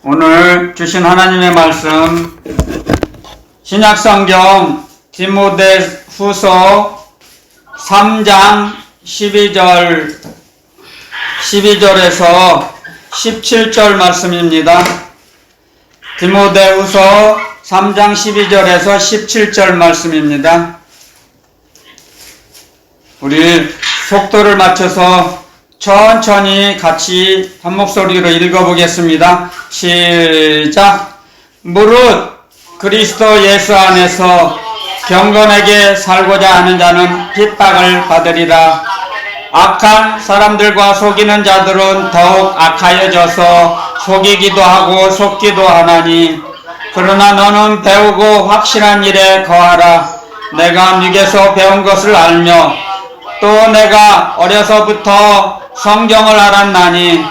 오늘 주신 하나님의 말씀 신약성경 디모데후서 3장 12절에서 17절 말씀입니다. 디모데후서 3장 12절에서 17절 말씀입니다. 우리 속도를 맞춰서 천천히 같이 한 목소리로 읽어보겠습니다. 시작. 무릇 그리스도 예수 안에서 경건하게 살고자 하는 자는 핍박을 받으리라. 악한 사람들과 속이는 자들은 더욱 악하여져서 속이기도 하고 속기도 하나니, 그러나 너는 배우고 확실한 일에 거하라. 내가 미국에서 배운 것을 알며 또 내가 어려서부터 성경을 알았나니,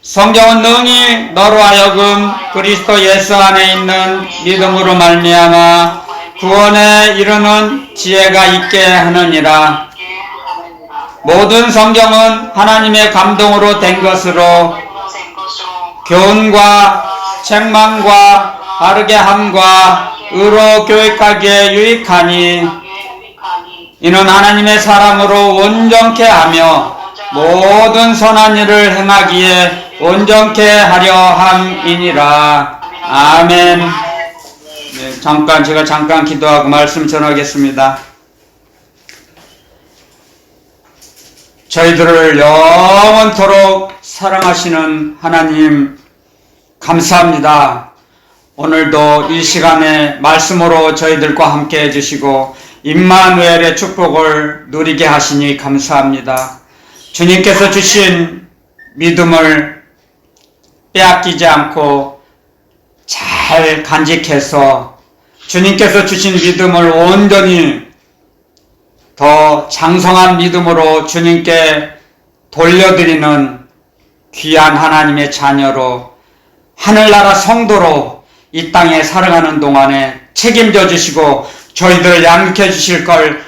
성경은 능히 너로 하여금 그리스도 예수 안에 있는 믿음으로 말미암아 구원에 이르는 지혜가 있게 하느니라. 모든 성경은 하나님의 감동으로 된 것으로 교훈과 책망과 바르게 함과 의로 교육하기에 유익하니, 이는 하나님의 사람으로 온전케 하며 모든 선한 일을 행하기에 온전케 하려 함이니라. 아멘. 네, 제가 잠깐 기도하고 말씀 전하겠습니다. 저희들을 영원토록 사랑하시는 하나님, 감사합니다. 오늘도 이 시간에 말씀으로 저희들과 함께 해주시고 임마누엘의 축복을 누리게 하시니 감사합니다. 주님께서 주신 믿음을 빼앗기지 않고 잘 간직해서 주님께서 주신 믿음을 온전히 더 장성한 믿음으로 주님께 돌려드리는 귀한 하나님의 자녀로, 하늘나라 성도로 이 땅에 살아가는 동안에 책임져 주시고 저희들을 양육해 주실 걸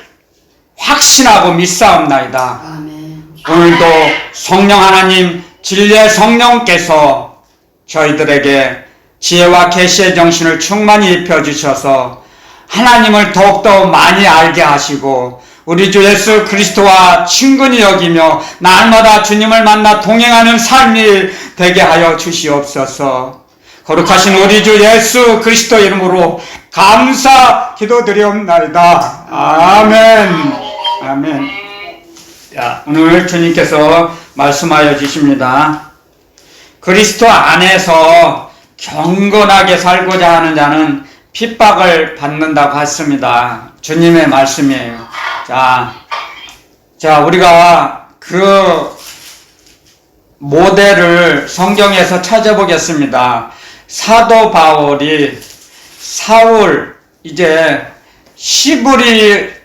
확신하고 믿사옵나이다. 아멘. 오늘도 성령 하나님, 진리의 성령께서 저희들에게 지혜와 계시의 정신을 충만히 입혀주셔서 하나님을 더욱더 많이 알게 하시고 우리 주 예수 그리스도와 친근히 여기며 날마다 주님을 만나 동행하는 삶이 되게 하여 주시옵소서. 거룩하신 우리 주 예수 그리스도 이름으로 감사 기도드리옵나이다. 아멘. 아멘. 자, 오늘 주님께서 말씀하여 주십니다. 그리스도 안에서 경건하게 살고자 하는 자는 핍박을 받는다고 했습니다. 주님의 말씀이에요. 자, 우리가 그 모델을 성경에서 찾아보겠습니다. 사도 바울이 이제 히브리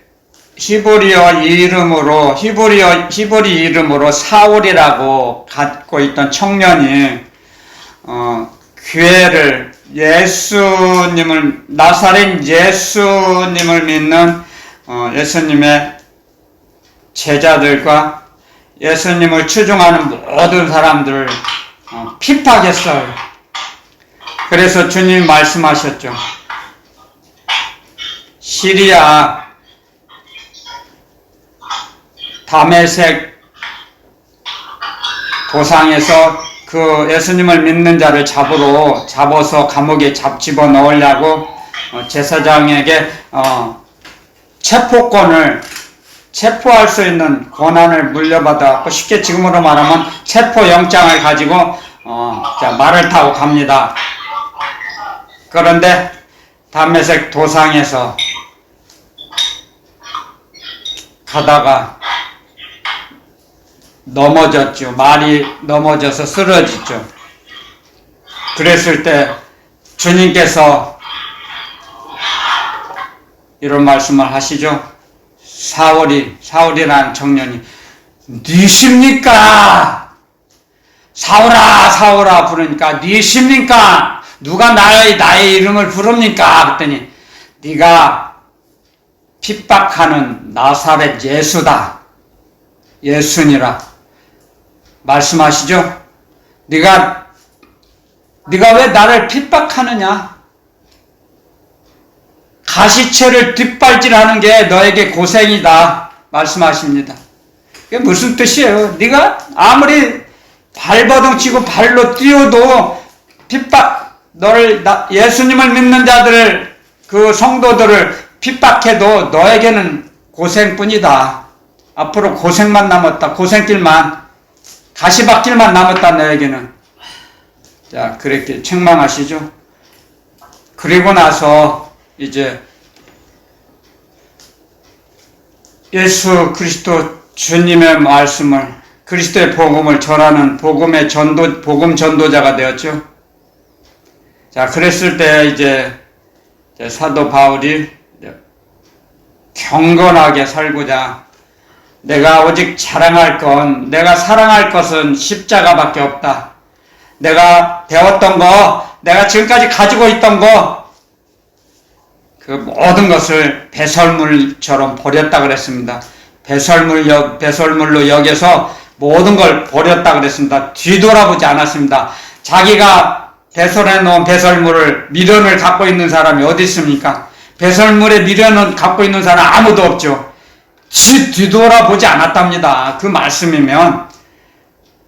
이름으로 사울이라고 갖고 있던 청년이 교회를 나사렛 예수님을 믿는 예수님의 제자들과 예수님을 추종하는 모든 사람들을 핍박했어요. 그래서 주님이 말씀하셨죠. 시리아 다메섹 도상에서 그 예수님을 믿는 자를 잡아서 감옥에 집어 넣으려고 제사장에게 체포할 수 있는 권한을 물려받아, 쉽게 지금으로 말하면 체포영장을 가지고 말을 타고 갑니다. 그런데 다메섹 도상에서 가다가 넘어졌죠. 말이 넘어져서 쓰러졌죠. 그랬을 때 주님께서 이런 말씀을 하시죠. 사울이라는 청년이 니십니까? 사울아 부르니까 니십니까? 누가 나의 이름을 부릅니까? 그랬더니 네가 핍박하는 나사렛 예수다. 예수니라 말씀하시죠. 네가 네가 왜 나를 핍박하느냐? 가시채를 뒷발질하는 게 너에게 고생이다 말씀하십니다. 이게 무슨 뜻이에요? 네가 아무리 발버둥 치고 발로 뛰어도 너를 예수님을 믿는 자들을 그 성도들을 핍박해도 너에게는 고생뿐이다. 앞으로 고생만 남았다. 고생길만 가시밭길만 남았다 너에게는. 자, 그렇게 책망하시죠. 그리고 나서 이제 예수 그리스도 주님의 말씀을 그리스도의 복음을 전하는 복음 전도자가 되었죠. 자, 그랬을 때 이제 사도 바울이 경건하게 살고자 내가 오직 자랑할 건 내가 사랑할 것은 십자가밖에 없다. 내가 배웠던 거, 내가 지금까지 가지고 있던 거, 그 모든 것을 배설물처럼 버렸다 그랬습니다. 배설물로 여겨서 모든 걸 버렸다 그랬습니다. 뒤돌아보지 않았습니다. 자기가 배설해 놓은 배설물을 미련을 갖고 있는 사람이 어디 있습니까? 배설물에 미련을 갖고 있는 사람 아무도 없죠. 뒤돌아보지 않았답니다. 그 말씀이면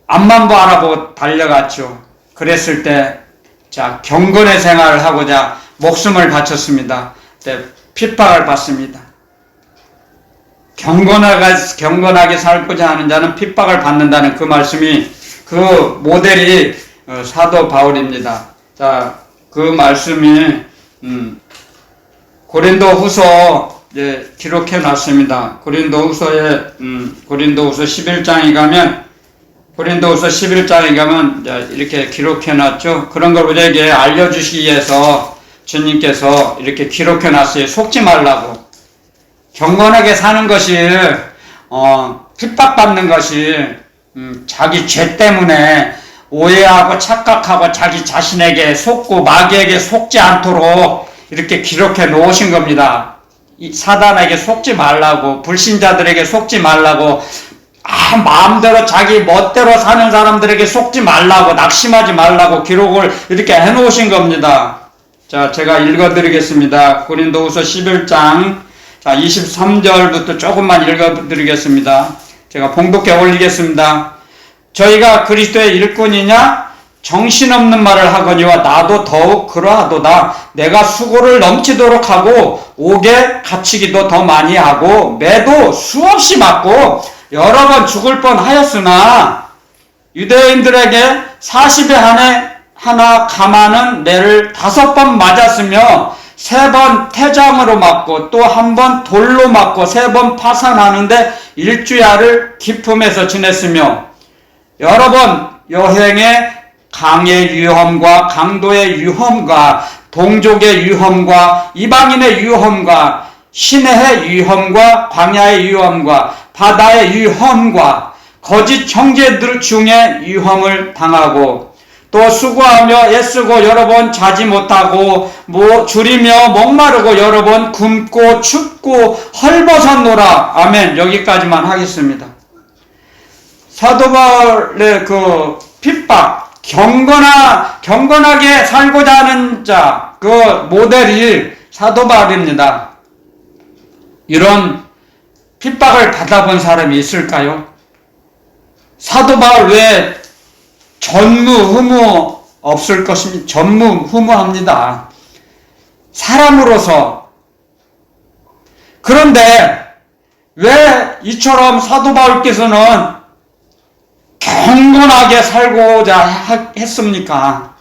앞만 바라보고 달려갔죠. 그랬을 때 자, 경건의 생활을 하고자 목숨을 바쳤습니다. 핍박을 받습니다. 경건하게 살고자 하는 자는 핍박을 받는다는 그 말씀이, 그 모델이 사도 바울입니다. 자, 그 말씀이 고린도 후서 기록해 놨습니다. 고린도 후서에 고린도 후서 11장에 가면 이렇게 기록해 놨죠. 그런 걸 우리에게 알려주시기 위해서 주님께서 이렇게 기록해 놨어요. 속지 말라고. 경건하게 사는 것이 핍박받는 것이 자기 죄 때문에 오해하고 착각하고 자기 자신에게 속고 마귀에게 속지 않도록 이렇게 기록해 놓으신 겁니다. 사단에게 속지 말라고, 불신자들에게 속지 말라고, 마음대로 자기 멋대로 사는 사람들에게 속지 말라고, 낙심하지 말라고 기록을 이렇게 해 놓으신 겁니다. 자, 제가 읽어드리겠습니다. 고린도후서 11장 23절부터 조금만 읽어드리겠습니다. 제가 봉독해 올리겠습니다. 저희가 그리스도의 일꾼이냐? 정신없는 말을 하거니와 나도 더욱 그러하도다. 내가 수고를 넘치도록 하고 옥에 갇히기도 더 많이 하고 매도 수없이 맞고 여러 번 죽을 뻔하였으나 유대인들에게 40에 하나 감하는 매를 5번 맞았으며 3번 태장으로 맞고 또 1번 돌로 맞고 3번 파산하는데 일주야를 기품에서 지냈으며 여러 번 여행에 강의 위험과 강도의 위험과 동족의 위험과 이방인의 위험과 시내의 위험과 광야의 위험과 바다의 위험과 거짓 형제들 중에 위험을 당하고 또 수고하며 애쓰고 여러 번 자지 못하고 줄이며 목마르고 여러 번 굶고 춥고 헐벗었노라. 아멘. 여기까지만 하겠습니다. 사도 바울의 그 핍박, 경건하게 살고자 하는 자, 그 모델이 사도 바울입니다. 이런 핍박을 받아본 사람이 있을까요? 사도 바울 외에 전무후무 없을 것입니다. 전무후무합니다. 사람으로서. 그런데 왜 이처럼 사도 바울께서는 경건하게 살고자 했습니까?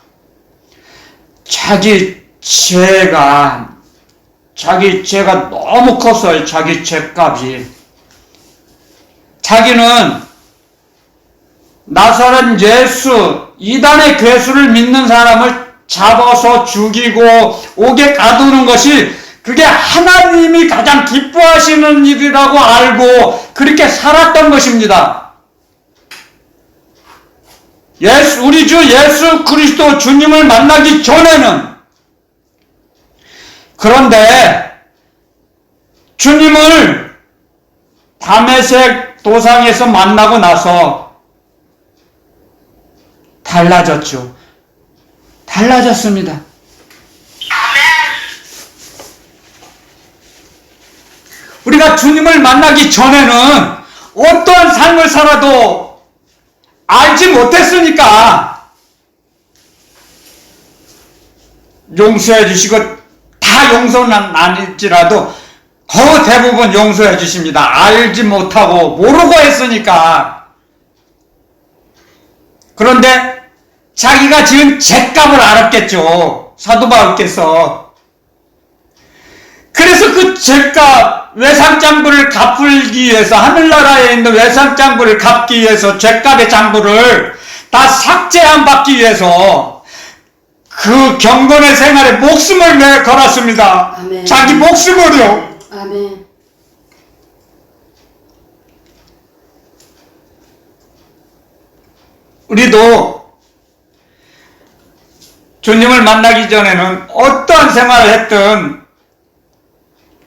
자기 죄가 너무 컸어요. 자기 죄값이. 자기는 나사렛 예수, 이단의 괴수를 믿는 사람을 잡아서 죽이고 옥에 가두는 것이 그게 하나님이 가장 기뻐하시는 일이라고 알고 그렇게 살았던 것입니다. 우리 주 예수 그리스도 주님을 만나기 전에는. 그런데 주님을 다메섹 도상에서 만나고 나서 달라졌죠. 달라졌습니다. 우리가 주님을 만나기 전에는 어떠한 삶을 살아도 알지 못했으니까 용서해 주시고, 다 용서는 아닐지라도 거의 대부분 용서해 주십니다. 알지 못하고 모르고 했으니까. 그런데 자기가 지은 죄값을 알았겠죠, 사도 바울께서. 그래서 그 죄값, 외상장부를 갚기 위해서, 하늘나라에 있는 외상장부를 갚기 위해서 죄값의 장부를 다 삭제한 받기 위해서 그 경건의 생활에 목숨을 걸었습니다. 아멘. 자기 목숨을요. 아멘. 우리도 주님을 만나기 전에는 어떠한 생활을 했든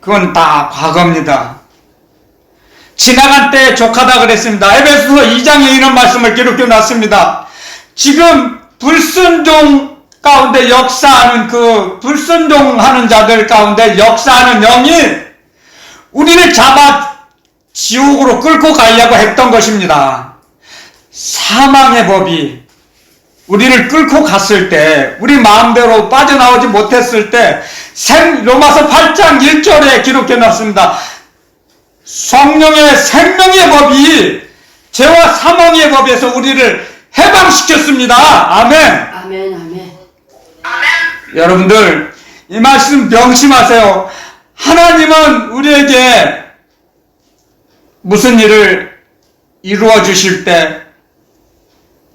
그건 다 과거입니다. 지나간 때에 족하다 그랬습니다. 에베소서 2장에 이런 말씀을 기록해 놨습니다. 지금 불순종 가운데 역사하는, 그 불순종하는 자들 가운데 역사하는 영이 우리를 잡아 지옥으로 끌고 가려고 했던 것입니다. 사망의 법이 우리를 끌고 갔을 때, 우리 마음대로 빠져나오지 못했을 때, 로마서 8장 1절에 기록해 놨습니다. 성령의 생명의 법이 죄와 사망의 법에서 우리를 해방시켰습니다. 아멘. 아멘. 아멘. 여러분들, 이 말씀 명심하세요. 하나님은 우리에게 무슨 일을 이루어 주실 때,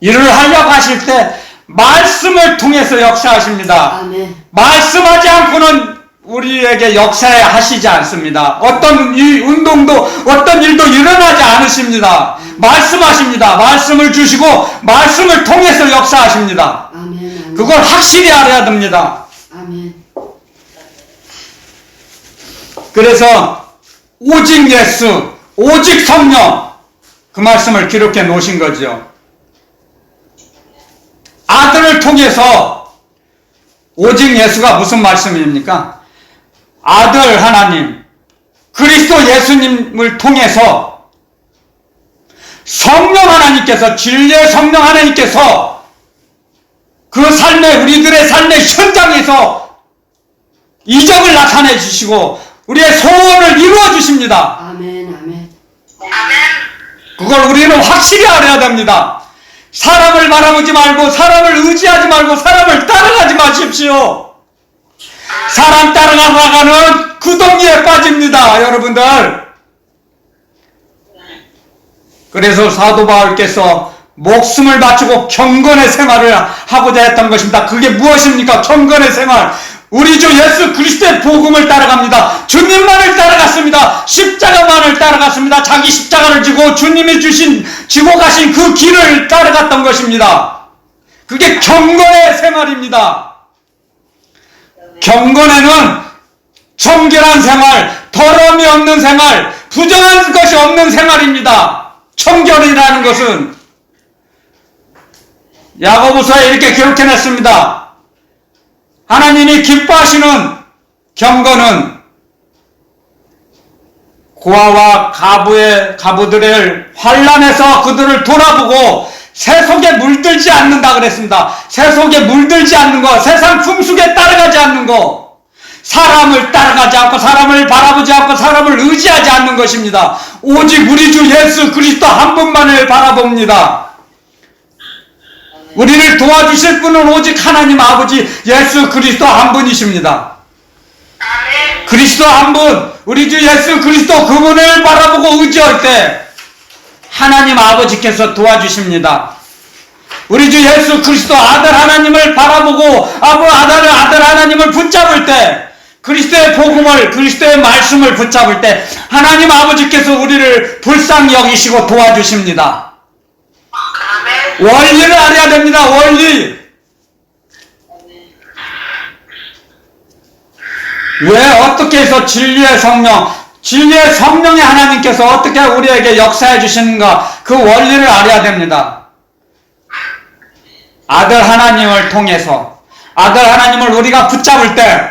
일을 하려고 하실 때 말씀을 통해서 역사하십니다. 아멘. 말씀하지 않고는 우리에게 역사하시지 않습니다. 어떤 운동도, 어떤 일도 일어나지 않으십니다. 말씀하십니다. 말씀을 주시고 말씀을 통해서 역사하십니다. 아멘. 아멘. 그걸 확실히 알아야 됩니다. 아멘. 그래서 오직 예수, 오직 성령, 그 말씀을 기록해 놓으신 거죠. 아들을 통해서, 오직 예수가 무슨 말씀입니까? 아들 하나님, 그리스도 예수님을 통해서 성령 하나님께서, 진리의 성령 하나님께서 그 삶의, 우리들의 삶의 현장에서 이적을 나타내 주시고 우리의 소원을 이루어 주십니다. 아멘. 아멘. 그걸 우리는 확실히 알아야 됩니다. 사람을 바라보지 말고, 사람을 의지하지 말고, 사람을 따라가지 마십시오. 사람 따라가다가는 구덩이에 빠집니다, 여러분들. 그래서 사도 바울께서 목숨을 바치고 경건의 생활을 하고자 했던 것입니다. 그게 무엇입니까? 경건의 생활. 우리 주 예수 그리스도의 복음을 따라갑니다. 주님만을 따라갔습니다. 십자가만을 따라갔습니다. 자기 십자가를 지고 주님이 지고 가신 그 길을 따라갔던 것입니다. 그게 경건의 생활입니다. 경건에는 청결한 생활, 더러움이 없는 생활, 부정한 것이 없는 생활입니다. 청결이라는 것은 야고보서에 이렇게 기록해냈습니다. 하나님이 기뻐하시는 경건은 고아와 가부들을 환난에서 그들을 돌아보고 세속에 물들지 않는다 그랬습니다. 세속에 물들지 않는 것, 세상 풍속에 따라가지 않는 것, 사람을 따라가지 않고, 사람을 바라보지 않고, 사람을 의지하지 않는 것입니다. 오직 우리 주 예수 그리스도 한 분만을 바라봅니다. 우리를 도와주실 분은 오직 하나님 아버지 예수 그리스도 한 분이십니다. 그리스도 한 분, 우리 주 예수 그리스도 그분을 바라보고 의지할 때 하나님 아버지께서 도와주십니다. 우리 주 예수 그리스도 아들 하나님을 바라보고 아들 하나님을 붙잡을 때, 그리스도의 복음을, 그리스도의 말씀을 붙잡을 때 하나님 아버지께서 우리를 불쌍히 여기시고 도와주십니다. 원리를 알아야 됩니다. 원리. 왜 어떻게 해서 진리의 성령의 하나님께서 어떻게 우리에게 역사해 주시는가, 그 원리를 알아야 됩니다. 아들 하나님을 통해서, 아들 하나님을 우리가 붙잡을 때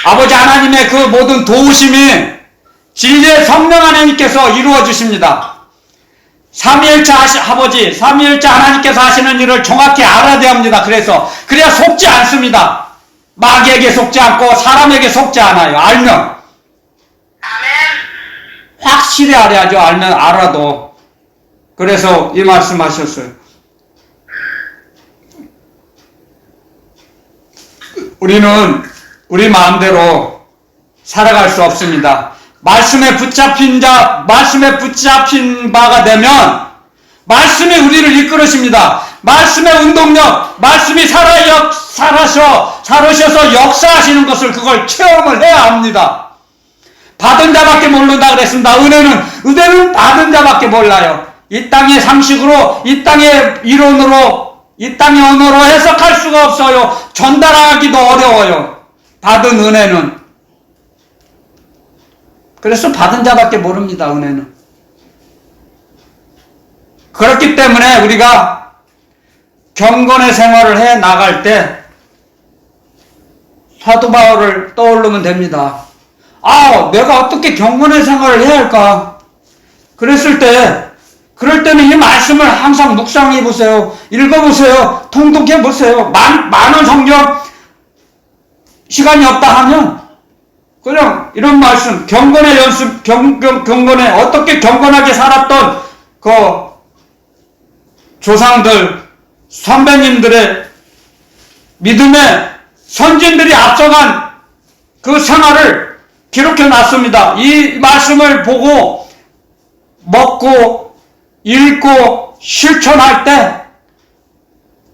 아버지 하나님의 그 모든 도우심이 진리의 성령 하나님께서 이루어 주십니다. 삼위일체 아버지, 삼위일체 하나님께서 하시는 일을 정확히 알아야 합니다. 그래야 속지 않습니다. 마귀에게 속지 않고 사람에게 속지 않아요. 알면. 확실히 알아야죠. 알아도. 그래서 이 말씀 하셨어요. 우리는 우리 마음대로 살아갈 수 없습니다. 말씀에 붙잡힌 바가 되면 말씀이 우리를 이끌으십니다. 말씀의 운동력, 말씀이 살으셔서 역사하시는 것을 그걸 체험을 해야 합니다. 받은 자밖에 모른다 그랬습니다. 은혜는 받은 자밖에 몰라요. 이 땅의 상식으로, 이 땅의 이론으로, 이 땅의 언어로 해석할 수가 없어요. 전달하기도 어려워요. 받은 은혜는. 그래서 받은 자밖에 모릅니다. 은혜는. 그렇기 때문에 우리가 경건의 생활을 해 나갈 때 사도 바울을 떠오르면 됩니다. 내가 어떻게 경건의 생활을 해야 할까? 그럴 때는 이 말씀을 항상 묵상해 보세요. 읽어보세요. 통독해 보세요. 많은 성경 시간이 없다 하면 그냥 이런 말씀, 경건의 연습, 경건에 어떻게 경건하게 살았던 그 조상들, 선배님들의 믿음의 선진들이 앞서간 그 생활을 기록해 놨습니다. 이 말씀을 보고 먹고 읽고 실천할 때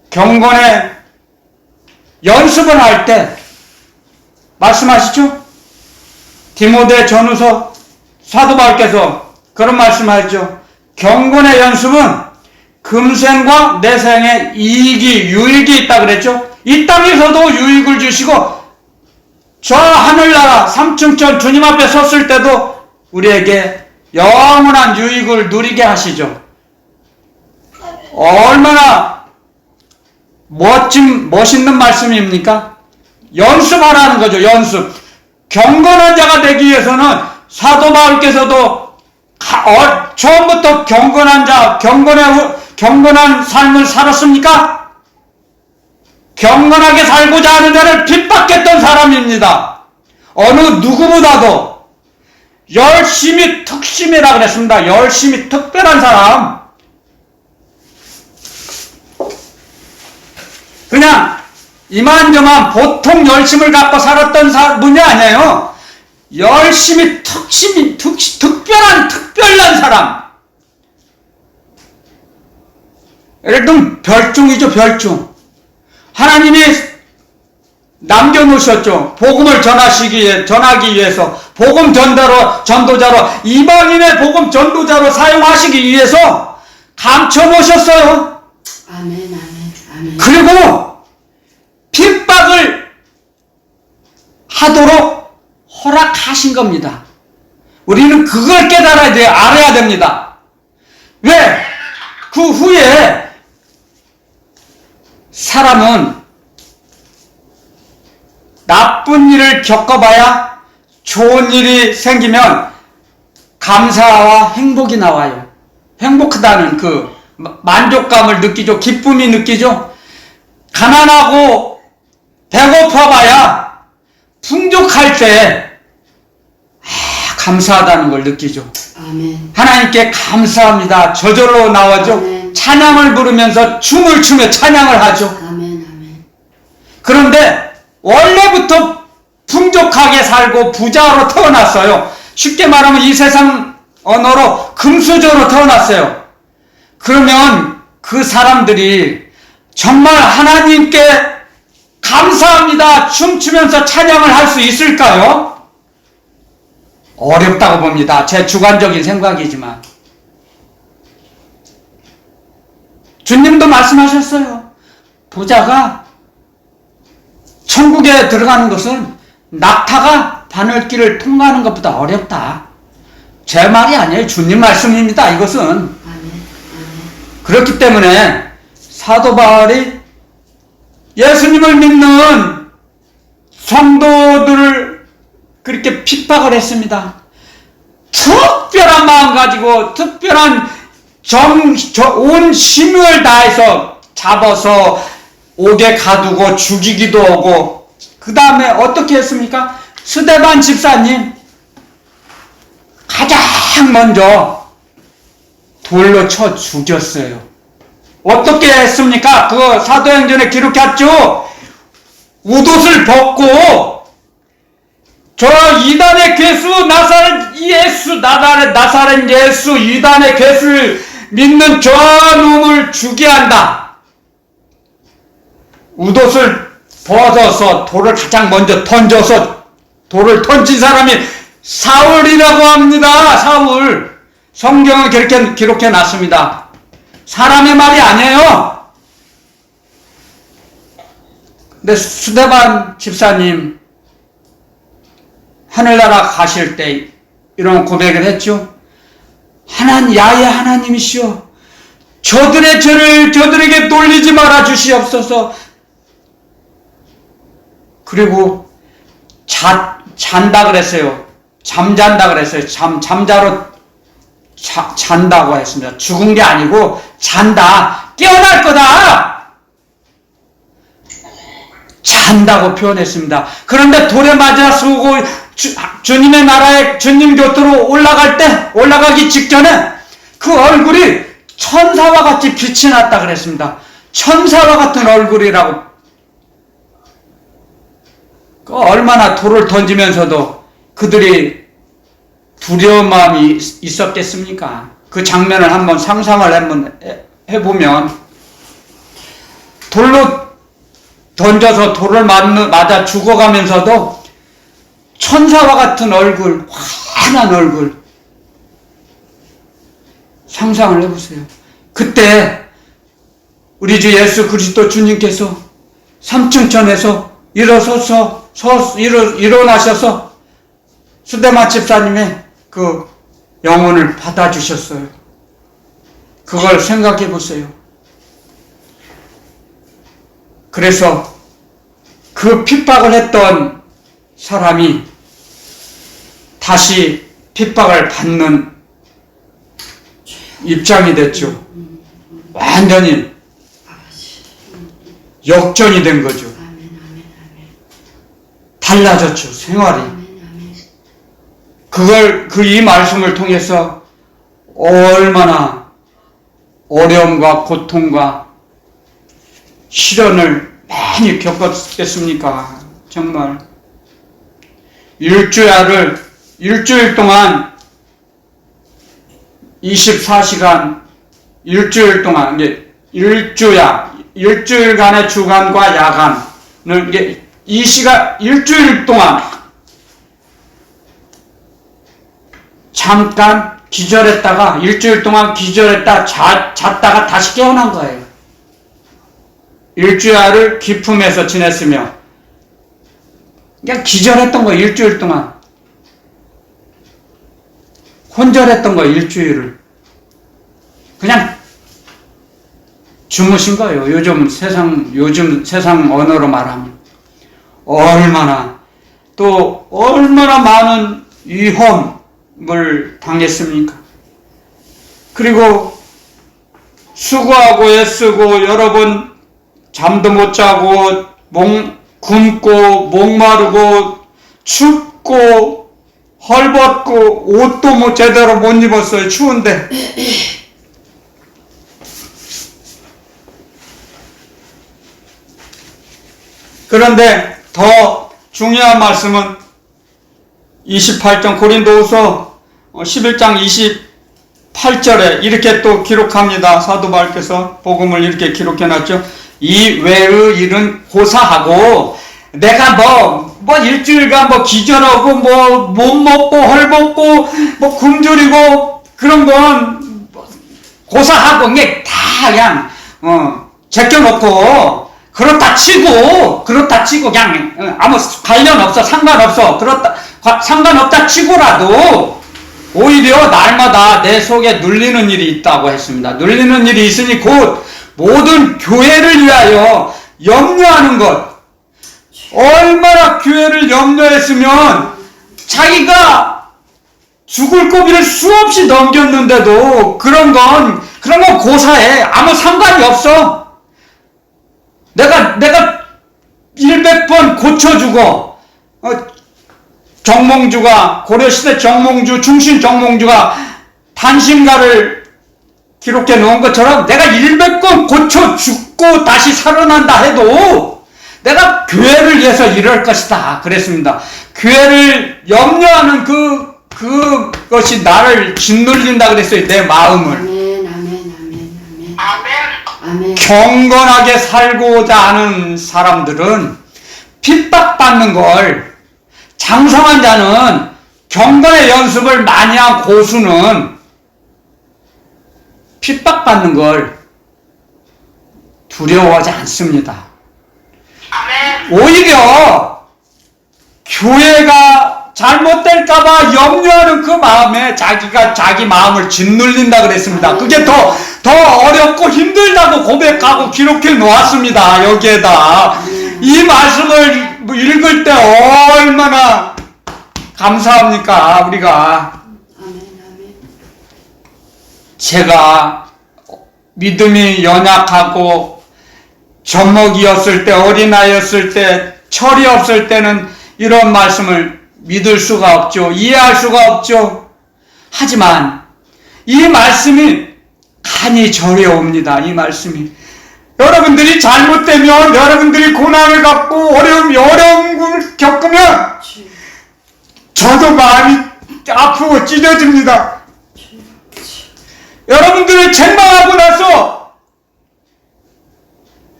경건의 연습을 할 때 말씀하시죠? 디모데 전후서 사도 바울께서 그런 말씀하셨죠. 경건의 연습은 금생과 내생에 유익이 있다 그랬죠. 이 땅에서도 유익을 주시고 저 하늘나라 삼층천 주님 앞에 섰을 때도 우리에게 영원한 유익을 누리게 하시죠. 얼마나 멋있는 말씀입니까? 연습하라는 거죠. 연습. 경건한 자가 되기 위해서는 사도 바울께서도 처음부터 경건한 삶을 살았습니까? 경건하게 살고자 하는 자를 핍박했던 사람입니다. 어느 누구보다도 열심히 특심이라 그랬습니다. 열심히 특별한 사람. 그냥 이만저만 보통 열심을 갖고 살았던 분이 아니에요. 열심히 특별한 사람. 예를 들면 별종이죠. 별종. 하나님이 남겨놓으셨죠. 복음을 전하기 위해서 복음 전도자로 이방인의 복음 전도자로 사용하시기 위해서 감춰놓으셨어요. 아멘. 그리고 핍박을 하도록 허락하신 겁니다. 우리는 그걸 깨달아야 돼요. 알아야 됩니다. 왜? 그 후에 사람은 나쁜 일을 겪어봐야 좋은 일이 생기면 감사와 행복이 나와요. 행복하다는 그 만족감을 느끼죠. 기쁨이 느끼죠. 가난하고 배고파봐야 풍족할 때 감사하다는 걸 느끼죠. 아멘. 하나님께 감사합니다. 저절로 나와죠. 아멘. 찬양을 부르면서 춤을 추며 찬양을 하죠. 아멘. 그런데 원래부터 풍족하게 살고 부자로 태어났어요. 쉽게 말하면 이 세상 언어로 금수저로 태어났어요. 그러면 그 사람들이 정말 하나님께 감사합니다. 춤추면서 찬양을 할 수 있을까요? 어렵다고 봅니다. 제 주관적인 생각이지만. 주님도 말씀하셨어요. 부자가 천국에 들어가는 것은 낙타가 바늘길을 통과하는 것보다 어렵다. 제 말이 아니에요. 주님 말씀입니다. 이것은. 아멘. 그렇기 때문에 사도 바울이 예수님을 믿는 성도들을 그렇게 핍박을 했습니다. 특별한 마음 가지고 특별한 온 힘을 다해서 잡아서 옥에 가두고 죽이기도 하고, 그 다음에 어떻게 했습니까? 스데반 집사님 가장 먼저 돌로 쳐 죽였어요. 어떻게 했습니까? 그 사도행전에 기록했죠. 웃옷을 벗고 저 이단의 괴수 나사렛 예수 이단의 괴수를 믿는 저 놈을 죽여야 한다. 웃옷을 벗어서 돌을 가장 먼저 던져서, 돌을 던진 사람이 사울이라고 합니다. 사울. 성경은 그렇게 기록해 놨습니다. 사람의 말이 아니에요. 근데 스데반 집사님 하늘나라 가실 때 이런 고백을 했죠. 야의 하나님이시여, 저들의 죄를 저들에게 돌리지 말아 주시옵소서. 그리고 잔다 그랬어요. 잠잔다 그랬어요. 잠자로 잔다고 했습니다. 죽은 게 아니고 잔다, 깨어날 거다, 잔다고 표현했습니다. 그런데 돌에 맞아 쓰고 주님의 나라에 주님 곁으로 올라가기 직전에 그 얼굴이 천사와 같이 빛이 났다 그랬습니다. 천사와 같은 얼굴이라고. 얼마나 돌을 던지면서도 그들이 두려운 마음이 있었겠습니까? 그 장면을 한번 상상을 해보면, 돌로 던져서 돌을 맞아 죽어가면서도 천사와 같은 얼굴, 환한 얼굴, 상상을 해보세요. 그때 우리 주 예수 그리스도 주님께서 삼층천에서 일어나셔서 스데반 집사님의 그 영혼을 받아주셨어요. 그걸 생각해 보세요. 그래서 그 핍박을 했던 사람이 다시 핍박을 받는 입장이 됐죠. 완전히 역전이 된 거죠. 달라졌죠, 생활이. 이 말씀을 통해서 얼마나 어려움과 고통과 시련을 많이 겪었겠습니까? 정말. 일주일 동안 24시간, 일주일 동안, 일주일간의 주간과 야간을, 일주일 동안 잠깐 기절했다가, 일주일 동안 기절했다 잤다가 다시 깨어난 거예요. 일주일을 기품에서 지냈으며, 그냥 기절했던 거예요. 일주일 동안 혼절했던 거예요. 일주일을 그냥 주무신 거예요. 요즘 세상 언어로 말하면. 얼마나 많은 위험을 당했습니까? 그리고 수고하고 애쓰고 여러 번 잠도 못 자고 굶고 목마르고 춥고 헐벗고 옷도 제대로 못 입었어요. 추운데. 그런데 더 중요한 말씀은 28장 고린도후서 11장 28절에 이렇게 또 기록합니다. 사도 바울께서 복음을 이렇게 기록해놨죠. 이 외의 일은 고사하고, 내가 일주일간 기절하고 못 먹고 헐벗고 굶주리고 그런 건 고사하고 그냥 다 그냥 제껴놓고 그렇다 치고 그냥 아무 관련 없어, 상관없어, 상관없다 치고라도 오히려 날마다 내 속에 눌리는 일이 있다고 했습니다. 눌리는 일이 있으니 곧 모든 교회를 위하여 염려하는 것. 얼마나 교회를 염려했으면 자기가 죽을 고비를 수없이 넘겼는데도 그런 건 고사해. 아무 상관이 없어. 내가 100번 고쳐주고, 정몽주가, 고려시대 정몽주, 충신 정몽주가 단신가를 기록해 놓은 것처럼 내가 100번 고쳐 죽고 다시 살아난다 해도 내가 교회를 위해서 이럴 것이다. 그랬습니다. 교회를 염려하는 그것이 나를 짓눌린다 그랬어요. 내 마음을. 아멘, 아멘, 아멘, 아멘. 아멘. 경건하게 살고자 하는 사람들은 핍박받는 걸, 장성한 자는 경건의 연습을 많이 한 고수는 핍박받는 걸 두려워하지 않습니다. 오히려 교회가 잘못될까봐 염려하는 그 마음에 자기 마음을 짓눌린다 그랬습니다. 그게 더 어렵고 힘들다고 고백하고 기록해 놓았습니다. 여기에다. 이 말씀을 읽을 때 얼마나 감사합니까, 우리가. 아멘, 아멘. 제가 믿음이 연약하고 젖먹이었을 때, 어린아이였을 때, 철이 없을 때는 이런 말씀을 믿을 수가 없죠. 이해할 수가 없죠. 하지만 이 말씀이 간이 저려옵니다. 이 말씀이. 여러분들이 잘못되면, 여러분들이 고난을 갖고 어려움을 겪으면 저도 마음이 아프고 찢어집니다. 여러분들을 책망하고 나서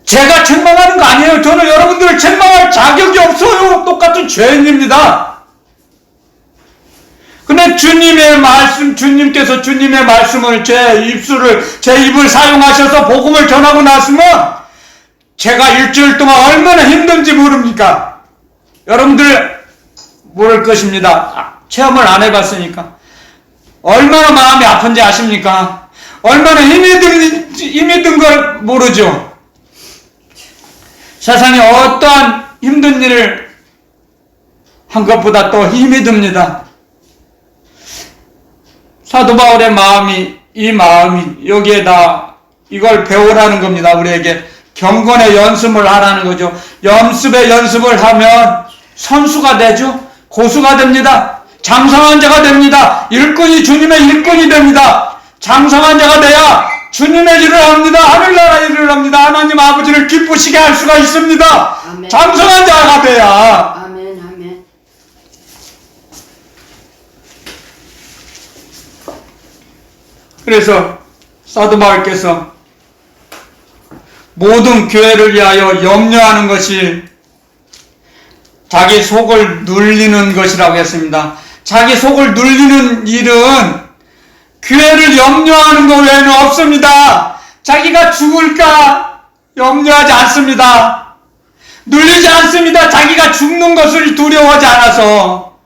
제가 책망하는 거 아니에요. 저는 여러분들을 책망할 자격이 없어요. 똑같은 죄인입니다. 근데 주님께서 주님의 말씀을 제 입을 사용하셔서 복음을 전하고 났으면 제가 일주일 동안 얼마나 힘든지 모릅니까? 여러분들 모를 것입니다. 체험을 안 해봤으니까. 얼마나 마음이 아픈지 아십니까? 얼마나 힘이 든 걸 모르죠? 세상에 어떠한 힘든 일을 한 것보다 또 힘이 듭니다. 사도 바울의 이 마음이 여기에다 이걸 배우라는 겁니다. 우리에게 경건의 연습을 하라는 거죠. 연습을 하면 선수가 되죠. 고수가 됩니다. 장성한 자가 됩니다. 주님의 일꾼이 됩니다. 장성한 자가 돼야 주님의 일을 합니다. 하늘나라 일을 합니다. 하나님 아버지를 기쁘시게 할 수가 있습니다. 아멘. 장성한 자가 돼야. 아멘, 아멘. 그래서 사도 바울께서 모든 교회를 위하여 염려하는 것이 자기 속을 눌리는 것이라고 했습니다. 자기 속을 눌리는 일은 교회를 염려하는 것 외에는 없습니다. 자기가 죽을까 염려하지 않습니다. 눌리지 않습니다. 자기가 죽는 것을 두려워하지 않아서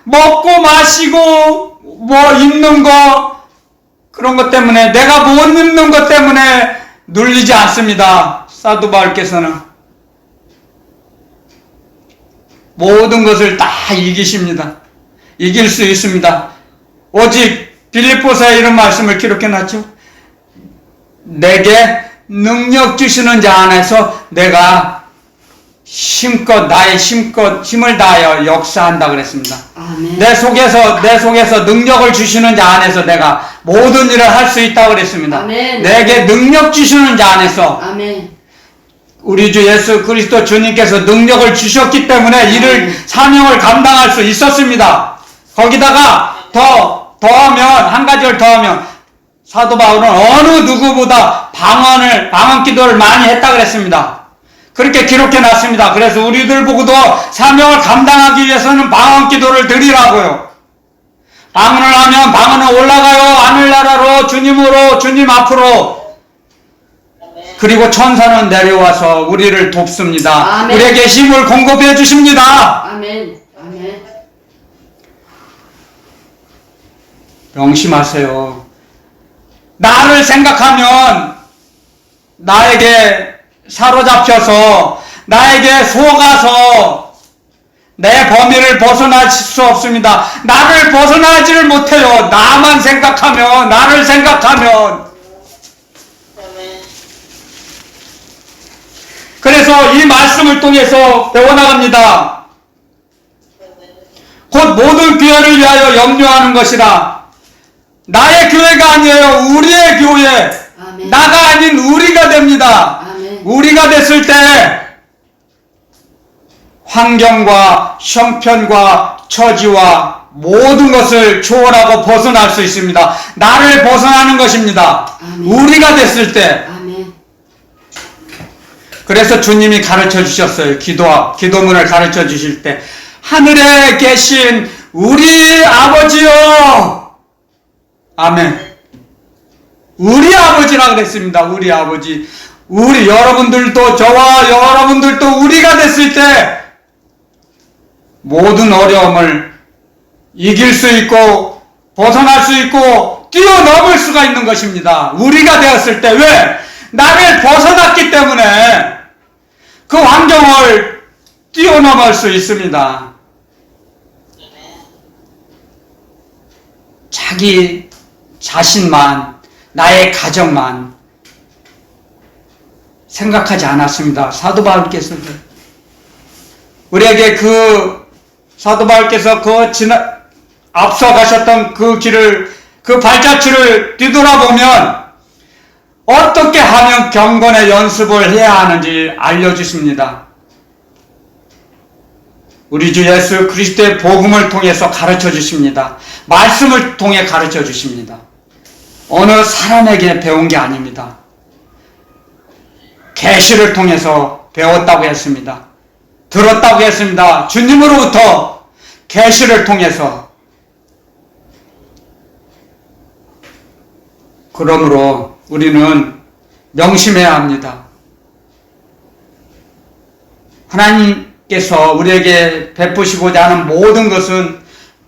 먹고 마시고 입는 거 그런 것 때문에 내가 못 입는 것 때문에 눌리지 않습니다. 사도 바울께서는 모든 것을 다 이기십니다. 이길 수 있습니다. 오직 빌립보서에 이런 말씀을 기록해놨죠. 내게 능력 주시는 자 안에서 내가 나의 힘을 다하여 역사한다 그랬습니다. 아멘. 내 속에서 능력을 주시는 자 안에서 내가 모든 일을 할 수 있다고 그랬습니다. 아멘. 내게 능력 주시는 자 안에서 아멘. 우리 주 예수 그리스도 주님께서 능력을 주셨기 때문에 사명을 감당할 수 있었습니다. 거기다가 한 가지를 더하면 사도 바울은 어느 누구보다 방언 기도를 많이 했다 그랬습니다. 그렇게 기록해 놨습니다. 그래서 우리들 보고도 사명을 감당하기 위해서는 방언 기도를 드리라고요. 방언을 하면 방언은 올라가요. 하늘나라로 주님 앞으로. 그리고 천사는 내려와서 우리를 돕습니다. 아멘. 우리에게 힘을 공급해 주십니다. 아멘. 아멘. 명심하세요. 나를 생각하면 나에게 사로잡혀서 나에게 속아서 내 범위를 벗어날 수 없습니다. 나를 벗어나지를 못해요. 나만 생각하면, 나를 생각하면. 그래서 이 말씀을 통해서 배워나갑니다. 곧 모든 교회를 위하여 염려하는 것이라. 나의 교회가 아니에요. 우리의 교회. 아멘. 나가 아닌 우리가 됩니다. 아멘. 우리가 됐을 때 환경과 형편과 처지와 모든 것을 초월하고 벗어날 수 있습니다. 나를 벗어나는 것입니다. 아멘. 우리가 됐을 때. 아멘. 그래서 주님이 가르쳐 주셨어요. 기도문을 가르쳐 주실 때 하늘에 계신 우리 아버지요. 아멘. 우리 아버지라 그랬습니다. 우리 아버지. 우리 여러분들도 저와 여러분들도 우리가 됐을 때 모든 어려움을 이길 수 있고 벗어날 수 있고 뛰어넘을 수가 있는 것입니다. 우리가 되었을 때. 왜? 나를 벗어났기 때문에 그 환경을 뛰어넘을 수 있습니다. 자기 자신만, 나의 가정만 생각하지 않았습니다. 사도 바울께서 우리에게 사도 바울께서 앞서 가셨던 그 길을, 그 발자취를 뒤돌아보면 어떻게 하면 경건의 연습을 해야 하는지 알려주십니다. 우리 주 예수 그리스도의 복음을 통해서 가르쳐 주십니다. 말씀을 통해 가르쳐 주십니다. 어느 사람에게 배운 게 아닙니다. 계시를 통해서 배웠다고 했습니다. 들었다고 했습니다. 주님으로부터 계시를 통해서. 그러므로 우리는 명심해야 합니다. 하나님께서 우리에게 베푸시고자 하는 모든 것은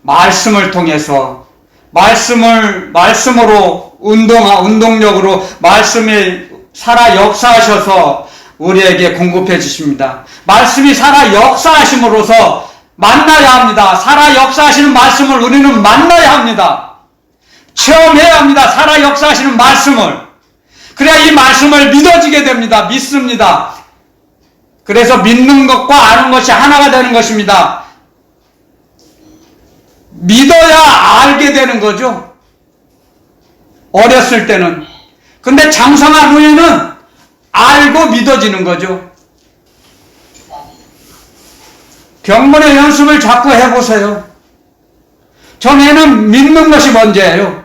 말씀을 통해서, 말씀으로 운동력으로 말씀이 살아 역사하셔서 우리에게 공급해 주십니다. 말씀이 살아 역사하심으로써 만나야 합니다. 살아 역사하시는 말씀을 우리는 만나야 합니다. 체험해야 합니다. 살아 역사하시는 말씀을. 그래야 이 말씀을 믿어지게 됩니다. 믿습니다. 그래서 믿는 것과 아는 것이 하나가 되는 것입니다. 믿어야 알게 되는 거죠. 어렸을 때는. 근데 장성한 후에는 알고 믿어지는 거죠. 경건의 연습을 자꾸 해보세요. 전에는 믿는 것이 먼저예요.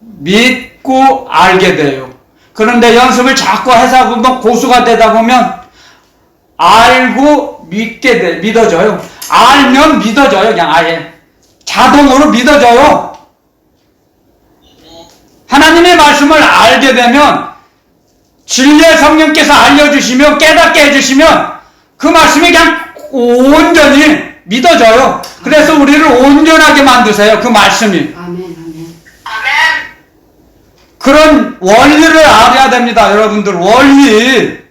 믿고 알게 돼요. 그런데 연습을 자꾸 하다 보면, 고수가 되다 보면 알고 믿어져요. 알면 믿어져요. 그냥 아예 자동으로 믿어져요. 하나님의 말씀을 알게 되면, 진리의 성령께서 알려주시면, 깨닫게 해주시면 그 말씀이 그냥 온전히 믿어져요. 그래서 우리를 온전하게 만드세요. 그 말씀이. 아멘. 그런 원리를 알아야 됩니다. 여러분들, 원리.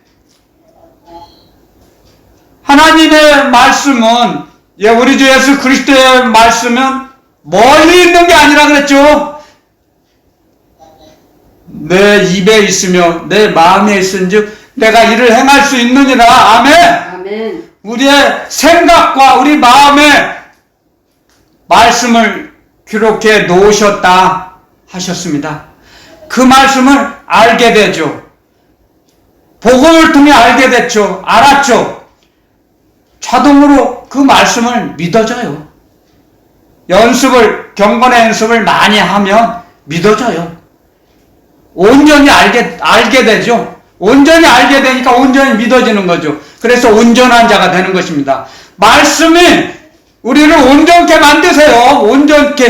하나님의 말씀은, 우리 주 예수 그리스도의 말씀은 멀리 있는 게 아니라 그랬죠. 내 입에 있으며 내 마음에 있은즉 내가 이를 행할 수 있느니라. 아멘. 아멘. 우리의 생각과 우리 마음에 말씀을 기록해 놓으셨다 하셨습니다. 그 말씀을 알게 되죠. 복음을 통해 알게 됐죠. 알았죠. 자동으로 그 말씀을 믿어져요. 경건의 연습을 많이 하면 믿어져요. 온전히 알게 되죠. 온전히 알게 되니까 온전히 믿어지는 거죠. 그래서 온전한 자가 되는 것입니다. 말씀이 우리를 온전케 만드세요. 온전케,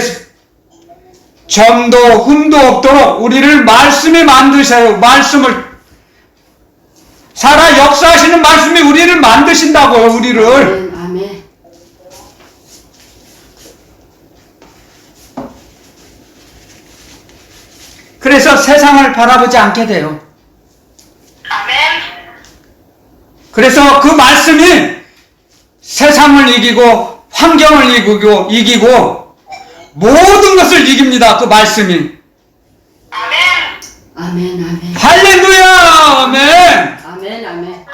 점도 흠도 없도록 우리를 말씀이 만드세요. 말씀을, 살아 역사하시는 말씀이 우리를 만드신다고요. 우리를. 아멘. 그래서 세상을 바라보지 않게 돼요. 아멘. 그래서 그 말씀이 세상을 이기고 환경을 이기고 모든 것을 이깁니다. 그 말씀이. 아멘. 아멘. 할렐루야. 아멘. 아멘. 아멘.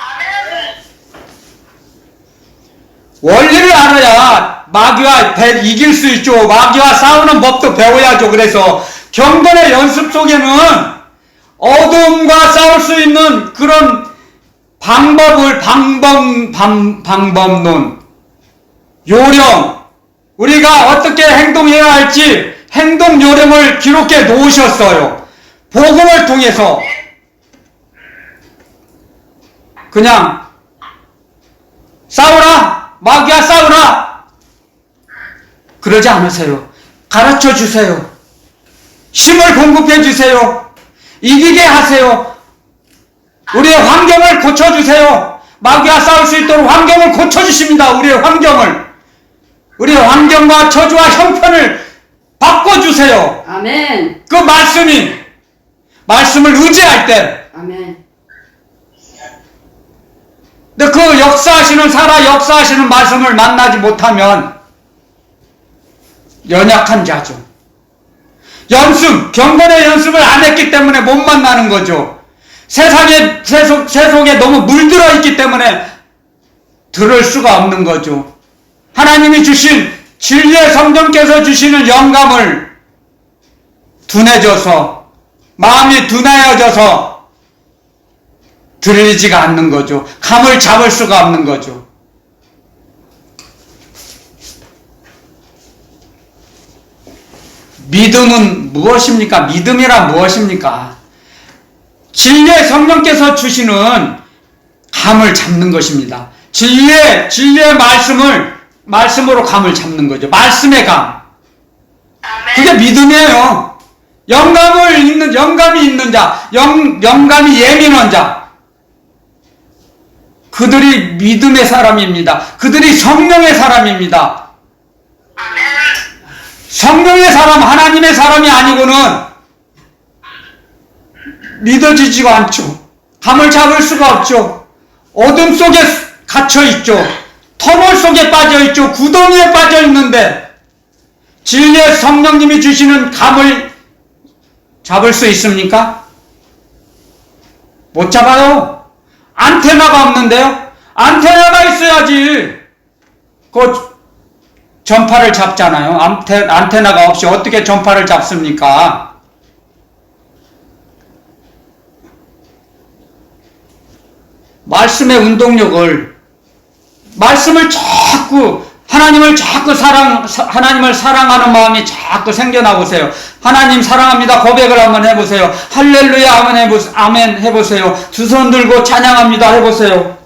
원리를 알아야 마귀와 이길 수 있죠. 마귀와 싸우는 법도 배워야죠. 그래서 경건의 연습 속에는 어둠과 싸울 수 있는 그런 방법론, 요령, 우리가 어떻게 행동해야 할지 행동 요령을 기록해 놓으셨어요. 복음을 통해서. 그냥 싸우라, 마귀와 싸우라, 그러지 않으세요. 가르쳐 주세요. 힘을 공급해 주세요. 이기게 하세요. 우리의 환경을 고쳐주세요. 마귀와 싸울 수 있도록 환경을 고쳐주십니다. 우리의 환경과 저주와 형편을 바꿔주세요. 아멘. 그 말씀을 의지할 때. 아멘. 근데 그 역사하시는 말씀을 만나지 못하면 연약한 자죠. 경건의 연습을 안 했기 때문에 못 만나는 거죠. 세속에 너무 물들어 있기 때문에 들을 수가 없는 거죠. 하나님이 주신 진리의 성령께서 주시는 영감을 둔해져서, 마음이 둔해져서 들리지가 않는 거죠. 감을 잡을 수가 없는 거죠. 믿음은 무엇입니까? 믿음이란 무엇입니까? 진리의 성령께서 주시는 감을 잡는 것입니다. 진리의 말씀으로 감을 잡는 거죠. 말씀의 감. 그게 믿음이에요. 영감이 있는 자, 영감이 예민한 자. 그들이 믿음의 사람입니다. 그들이 성령의 사람입니다. 성령의 사람, 하나님의 사람이 아니고는 믿어지지가 않죠. 감을 잡을 수가 없죠. 어둠 속에 갇혀 있죠. 터널 속에 빠져 있죠. 구덩이에 빠져 있는데 진리의 성령님이 주시는 감을 잡을 수 있습니까? 못 잡아요. 안테나가 없는데요. 안테나가 있어야지 그 전파를 잡잖아요. 안테나가 없이 어떻게 전파를 잡습니까? 말씀의 운동력을, 하나님을 사랑하는 마음이 자꾸 생겨나보세요. 하나님 사랑합니다 고백을 한번 해보세요. 할렐루야 아멘 해보세요. 두 손 들고 찬양합니다 해보세요.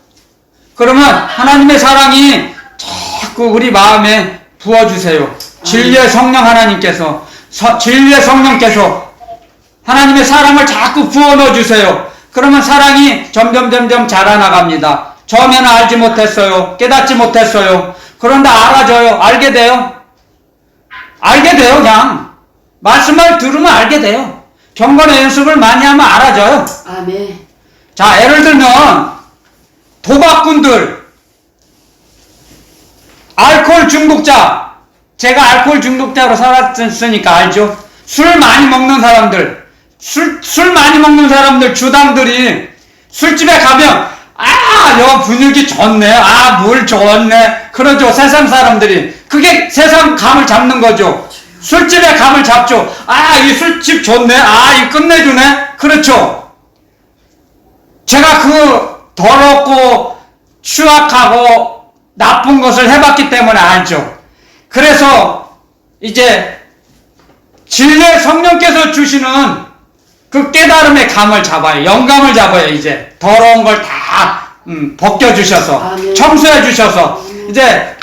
그러면 하나님의 사랑이 자꾸 우리 마음에 부어주세요. 진리의 성령 하나님께서, 진리의 성령께서 하나님의 사랑을 자꾸 부어 넣어주세요. 그러면 사랑이 점점 자라나갑니다. 처음에는 알지 못했어요. 깨닫지 못했어요. 그런데 알아져요. 알게 돼요. 그냥. 말씀을 들으면 알게 돼요. 경건의 연습을 많이 하면 알아져요. 아멘. 자, 예를 들면 도박꾼들, 알코올 중독자, 제가 알코올 중독자로 살았으니까 알죠? 술 많이 먹는 사람들, 주당들이 술집에 가면, 여 분위기 좋네, 물 좋네, 그러죠, 세상 사람들이. 그게 세상 감을 잡는 거죠. 술집에 감을 잡죠. 이 술집 좋네, 이 끝내주네, 그렇죠. 제가 그 더럽고 추악하고 나쁜 것을 해봤기 때문에 알죠. 그래서 이제 진리의 성령께서 주시는 그 깨달음의 감을 잡아요. 영감을 잡아요. 이제 더러운 걸 다 벗겨주셔서, 청소해주셔서 이제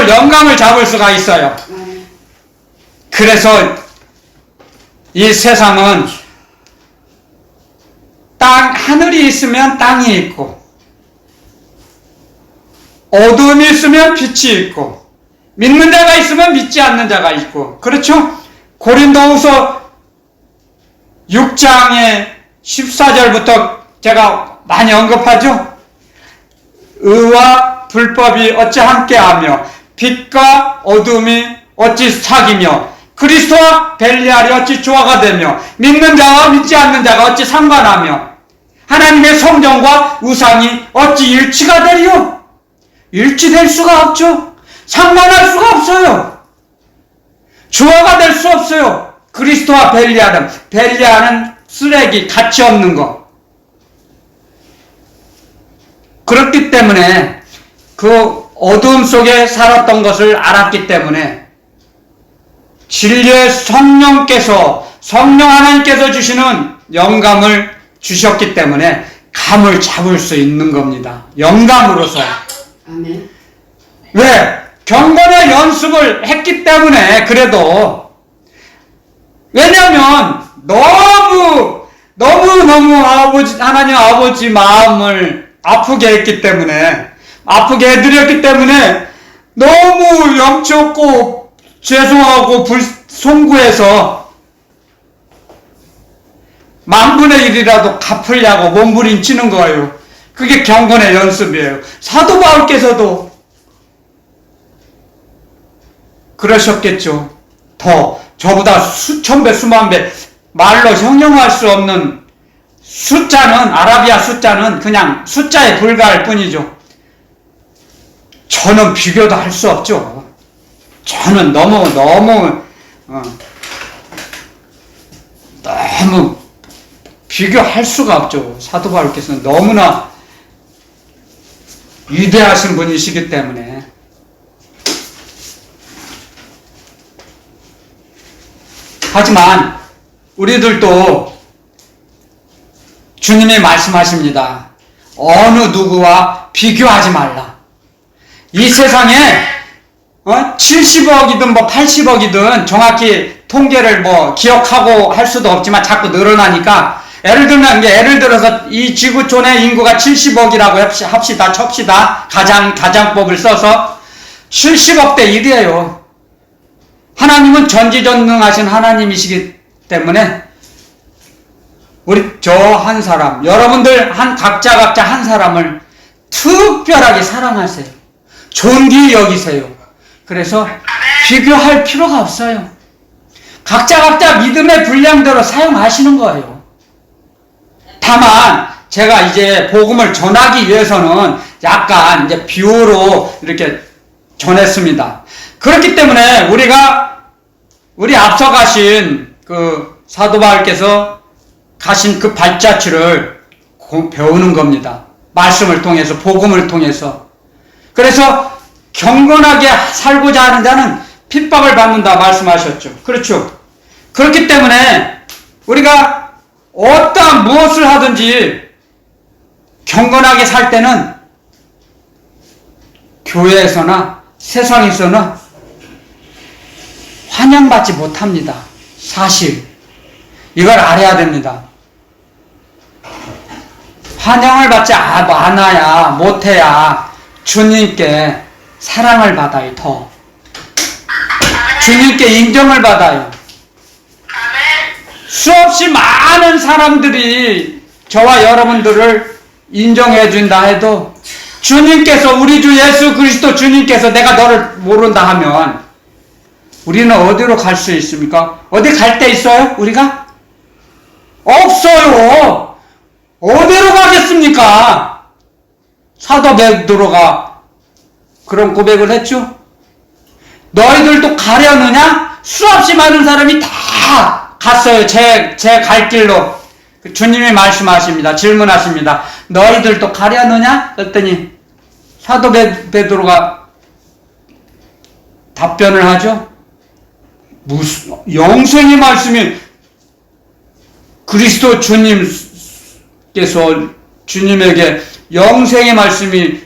영감을 잡을 수가 있어요. 그래서 이 세상은 하늘이 있으면 땅이 있고, 어둠이 있으면 빛이 있고, 믿는 자가 있으면 믿지 않는 자가 있고, 그렇죠? 고린도후서 6장의 14절부터 제가 많이 언급하죠? 의와 불법이 어찌 함께하며 빛과 어둠이 어찌 사귀며 그리스도와 벨리알이 어찌 조화가 되며 믿는 자와 믿지 않는 자가 어찌 상관하며 하나님의 성전과 우상이 어찌 일치가 되리요? 일치될 수가 없죠. 상관할 수가 없어요. 조화가 될 수 없어요. 그리스도와 벨리알은 쓰레기, 가치 없는 거. 그렇기 때문에 그 어두움 속에 살았던 것을 알았기 때문에 진리의 성령 하나님께서 주시는 영감을 주셨기 때문에 감을 잡을 수 있는 겁니다. 영감으로서. 아멘. 왜? 경건의 연습을 했기 때문에. 그래도 왜냐면 너무 하나님 아버지 마음을 아프게 했기 때문에, 아프게 해드렸기 때문에 너무 염치 없고 죄송하고 송구해서 만분의 1이라도 갚으려고 몸부림치는 거예요. 그게 경건의 연습이에요. 사도 바울께서도 그러셨겠죠. 더 저보다 수천 배 수만 배 말로 형용할 수 없는 숫자는, 아라비아 숫자는 그냥 숫자에 불과할 뿐이죠. 저는 비교도 할 수 없죠. 저는 너무 비교할 수가 없죠. 사도 바울께서는 너무나 위대하신 분이시기 때문에. 하지만 우리들도 주님이 말씀하십니다. 어느 누구와 비교하지 말라. 이 세상에 70억이든 80억이든 정확히 통계를 기억하고 할 수도 없지만 자꾸 늘어나니까, 예를 들어서 이 지구촌의 인구가 70억이라고 칩시다. 가장법을 써서 70억 대 1이에요. 하나님은 전지전능하신 하나님이시기 때문에 저 한 사람, 여러분들 각자 한 사람을 특별하게 사랑하세요. 존귀히 여기세요. 그래서 비교할 필요가 없어요. 각자 믿음의 분량대로 사용하시는 거예요. 다만 제가 이제 복음을 전하기 위해서는 약간 이제 비유로 이렇게 전했습니다. 그렇기 때문에 우리 앞서 가신 그 사도 바울께서 가신 그 발자취를 배우는 겁니다. 말씀을 통해서, 복음을 통해서. 그래서 경건하게 살고자 하는 자는 핍박을 받는다 말씀하셨죠. 그렇죠. 그렇기 때문에 우리가 어떠한 무엇을 하든지 경건하게 살 때는 교회에서나 세상에서는 환영받지 못합니다. 사실 이걸 알아야 됩니다. 환영을 받지 않아야, 못해야 주님께 사랑을 받아요. 더 주님께 인정을 받아요. 수없이 많은 사람들이 저와 여러분들을 인정해 준다 해도 주님께서, 우리 주 예수 그리스도 주님께서 내가 너를 모른다 하면 우리는 어디로 갈 수 있습니까? 어디 갈 데 있어요? 우리가? 없어요. 어디로 가겠습니까? 사도 베드로가 그런 고백을 했죠. 너희들도 가려느냐? 수없이 많은 사람이 다 갔어요. 제 갈 길로. 주님이 말씀하십니다. 질문하십니다. 너희들도 가려느냐? 그랬더니 사도 베드로가 답변을 하죠. 무슨 영생의 말씀이, 그리스도 주님께서 주님에게 영생의 말씀이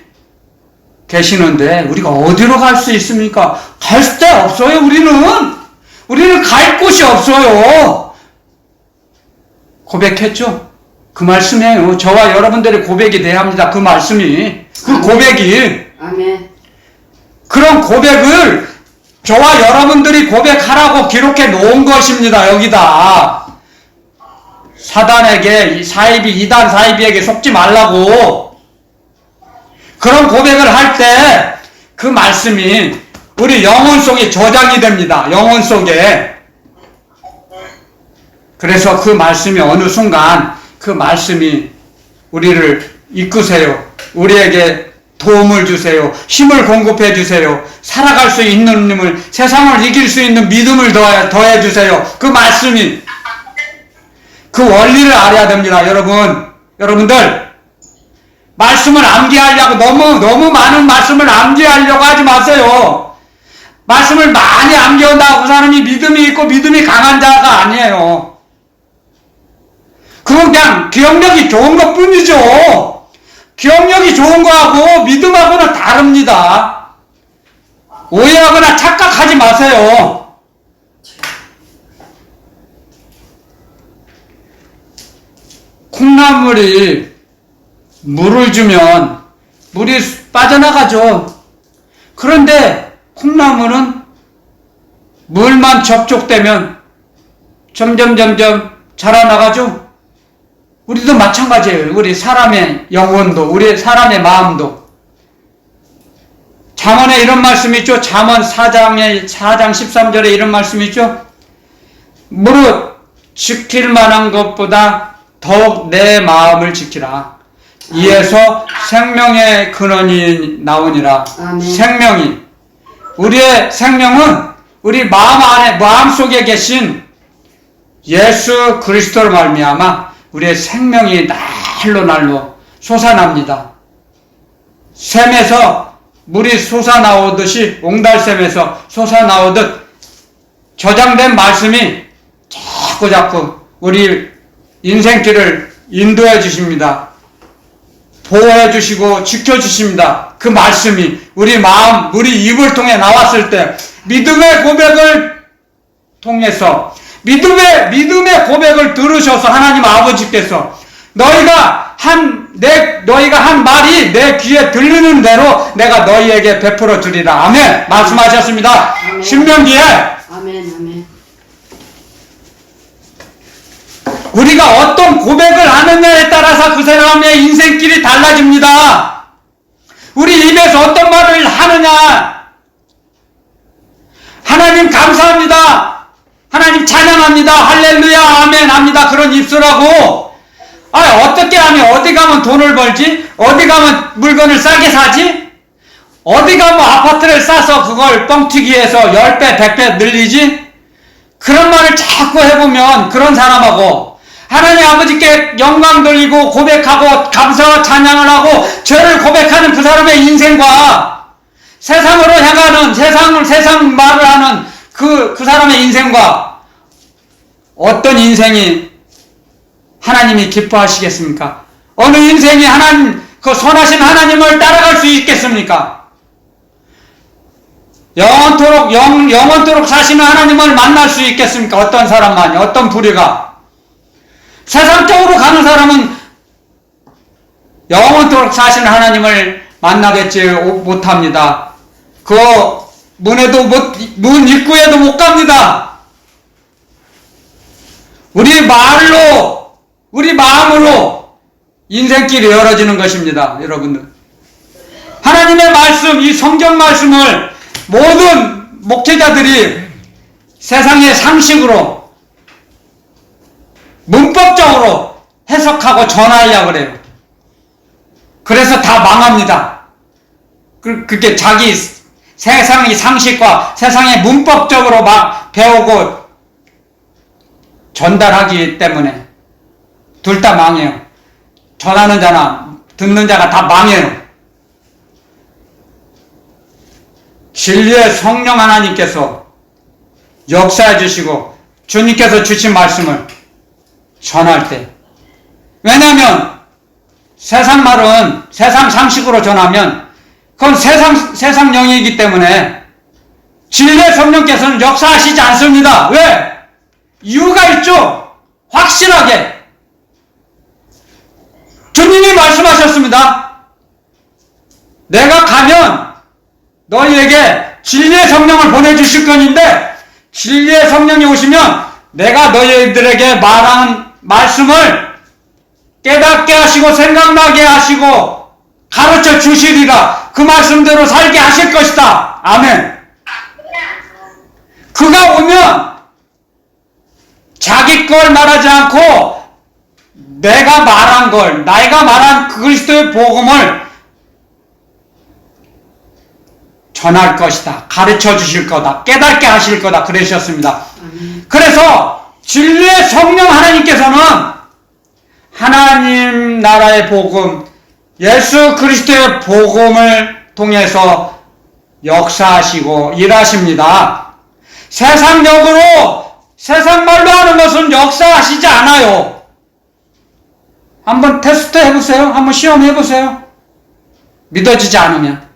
계시는데 우리가 어디로 갈 수 있습니까? 갈 데 없어요. 우리는 갈 곳이 없어요. 고백했죠. 그 말씀이에요. 저와 여러분들의 고백이 돼야 합니다. 그 말씀이, 그 고백이. 아멘. 그런 고백을 저와 여러분들이 고백하라고 기록해 놓은 것입니다. 여기다. 사단에게, 이단 사이비에게 속지 말라고. 그런 고백을 할 때 그 말씀이 우리 영혼 속에 저장이 됩니다. 영혼 속에. 그래서 그 말씀이 어느 순간 그 말씀이 우리를 이끄세요. 우리에게 도움을 주세요. 힘을 공급해 주세요. 살아갈 수 있는 힘을, 세상을 이길 수 있는 믿음을 더해 주세요. 그 말씀이, 그 원리를 알아야 됩니다. 여러분들 말씀을 암기하려고 너무 많은 말씀을 암기하려고 하지 마세요. 말씀을 많이 암기한다고 그 사람이 믿음이 있고 믿음이 강한 자가 아니에요. 그건 그냥 기억력이 좋은 것 뿐이죠. 기억력이 좋은 거하고 믿음하고는 다릅니다. 오해하거나 착각하지 마세요. 콩나물이 물을 주면 물이 빠져나가죠. 그런데 콩나물은 물만 접촉되면 점점 자라나가죠. 우리도 마찬가지예요. 우리 사람의 영혼도, 우리 사람의 마음도. 잠언에 이런 말씀이 있죠. 잠언 4장 13절에 이런 말씀이 있죠. 무릇 지킬 만한 것보다 더욱 내 마음을 지키라. 이에서 생명의 근원이 나오니라. 아멘. 생명이, 우리의 생명은 우리 마음 속에 계신 예수 그리스도로 말미암아 우리의 생명이 날로 솟아납니다. 샘에서 물이 솟아나오듯이, 옹달샘에서 솟아나오듯 저장된 말씀이 자꾸 우리 인생길을 인도해 주십니다. 보호해 주시고 지켜 주십니다. 그 말씀이 우리 마음, 우리 입을 통해 나왔을 때 믿음의 고백을 통해서, 믿음의 고백을 들으셔서 하나님 아버지께서 너희가 한 말이 내 귀에 들리는 대로 내가 너희에게 베풀어 주리라. 아멘. 말씀하셨습니다. 아멘. 신명기에. 아멘. 우리가 어떤 고백을 하느냐에 따라서 그 사람의 인생길이 달라집니다. 우리 입에서 어떤 말을 하느냐. 하나님 감사합니다. 하나님 찬양합니다. 할렐루야 아멘 합니다. 그런 입술하고, 어떻게 하면 어디 가면 돈을 벌지? 어디 가면 물건을 싸게 사지? 어디 가면 아파트를 싸서 그걸 뻥튀기해서 10배 100배 늘리지? 그런 말을 자꾸 해보면 그런 사람하고 하나님 아버지께 영광 돌리고 고백하고 감사와 찬양을 하고 죄를 고백하는 그 사람의 인생과 세상으로 향하는, 세상 말을 하는 그 사람의 인생과 어떤 인생이 하나님이 기뻐하시겠습니까? 어느 인생이 그 선하신 하나님을 따라갈 수 있겠습니까? 영원토록 사시는 하나님을 만날 수 있겠습니까? 어떤 사람만이, 어떤 부류가. 세상적으로 가는 사람은 영원토록 사시는 하나님을 만나겠지 못합니다. 그 문 입구에도 못 갑니다. 우리 말로, 우리 마음으로 인생길이 열어지는 것입니다. 여러분들. 하나님의 말씀, 이 성경 말씀을 모든 목회자들이 세상의 상식으로 문법적으로 해석하고 전하려고 그래요. 그래서 다 망합니다. 그게 자기 세상의 상식과 세상의 문법적으로 막 배우고 전달하기 때문에 둘 다 망해요. 전하는 자나 듣는 자가 다 망해요. 진리의 성령 하나님께서 역사해 주시고 주님께서 주신 말씀을 전할 때, 왜냐하면 세상 말은 세상 상식으로 전하면 그건 세상 영이기 때문에 진리의 성령께서는 역사하시지 않습니다. 왜? 이유가 있죠. 확실하게 주님이 말씀하셨습니다. 내가 가면 너희에게 진리의 성령을 보내주실 것인데, 진리의 성령이 오시면 내가 너희들에게 말하는 말씀을 깨닫게 하시고 생각나게 하시고 가르쳐 주시리라. 그 말씀대로 살게 하실 것이다. 아멘. 그가 오면 자기 걸 말하지 않고 내가 말한 걸, 내가 말한 그리스도의 복음을 전할 것이다. 가르쳐 주실 거다. 깨닫게 하실 거다. 그러셨습니다. 그래서 진리의 성령 하나님께서는 하나님 나라의 복음, 예수 그리스도의 복음을 통해서 역사하시고 일하십니다. 세상적으로 세상 말로 하는 것은 역사하시지 않아요. 한번 테스트 해보세요. 한번 시험 해보세요. 믿어지지 않으면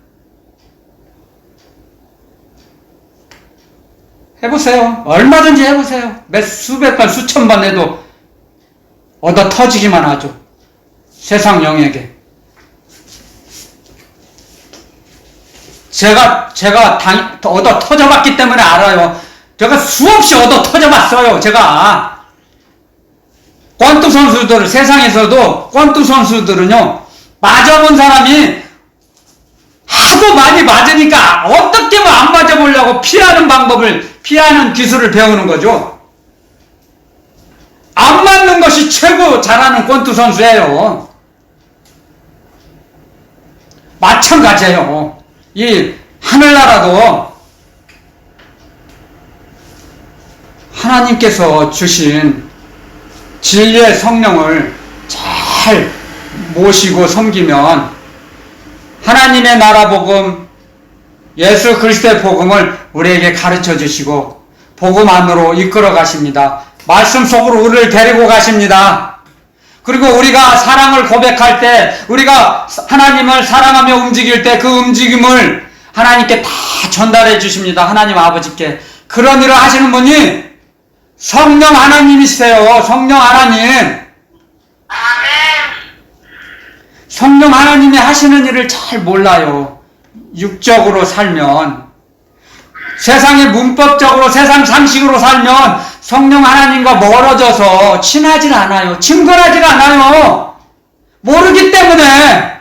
해보세요. 얼마든지 해보세요. 수백 번, 수천 번 해도 얻어 터지기만 하죠. 세상 영에게. 제가 얻어 터져봤기 때문에 알아요. 제가 수없이 얻어 터져봤어요. 제가 권투 선수들, 세상에서도 권투 선수들은요, 맞아본 사람이 하도 많이 맞으니까 어떻게 안 맞아보려고 피하는 방법을, 피하는 기술을 배우는 거죠. 안 맞는 것이 최고 잘하는 권투 선수예요. 마찬가지예요. 이 하늘나라도 하나님께서 주신 진리의 성령을 잘 모시고 섬기면 하나님의 나라 복음, 예수 그리스도의 복음을 우리에게 가르쳐 주시고 복음 안으로 이끌어 가십니다. 말씀 속으로 우리를 데리고 가십니다. 그리고 우리가 사랑을 고백할 때, 우리가 하나님을 사랑하며 움직일 때 그 움직임을 하나님께 다 전달해 주십니다. 하나님 아버지께. 그런 일을 하시는 분이 성령 하나님이세요. 성령 하나님. 성령 하나님이 하시는 일을 잘 몰라요. 육적으로 살면, 세상의 문법적으로, 세상 상식으로 살면 성령 하나님과 멀어져서 친하질 않아요. 친근하질 않아요. 모르기 때문에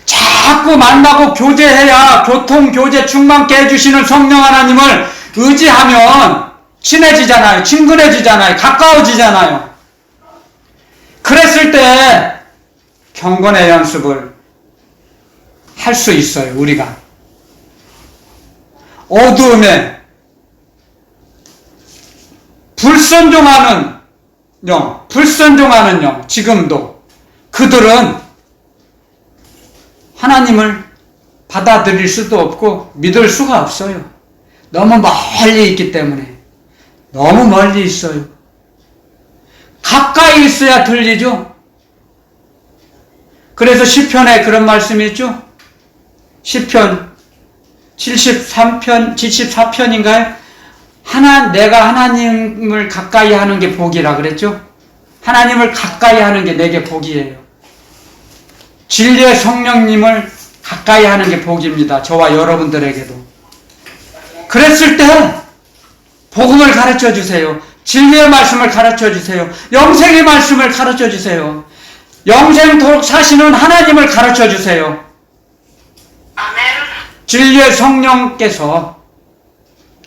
자꾸 만나고 교제해야 교통, 교제 충만케 해주시는 성령 하나님을 의지하면 친해지잖아요. 친근해지잖아요. 가까워지잖아요. 그랬을 때 경건의 연습을 할 수 있어요. 우리가 어두움에 불순종하는 영, 지금도 그들은 하나님을 받아들일 수도 없고 믿을 수가 없어요. 너무 멀리 있기 때문에. 너무 멀리 있어요. 가까이 있어야 들리죠. 그래서 시편에 그런 말씀이 있죠. 시편 74편인가요? 내가 하나님을 가까이 하는 게 복이라 그랬죠? 하나님을 가까이 하는 게 내게 복이에요. 진리의 성령님을 가까이 하는 게 복입니다. 저와 여러분들에게도. 그랬을 때 복음을 가르쳐 주세요. 진리의 말씀을 가르쳐 주세요. 영생의 말씀을 가르쳐 주세요. 영생토록 사시는 하나님을 가르쳐 주세요. 진리의 성령께서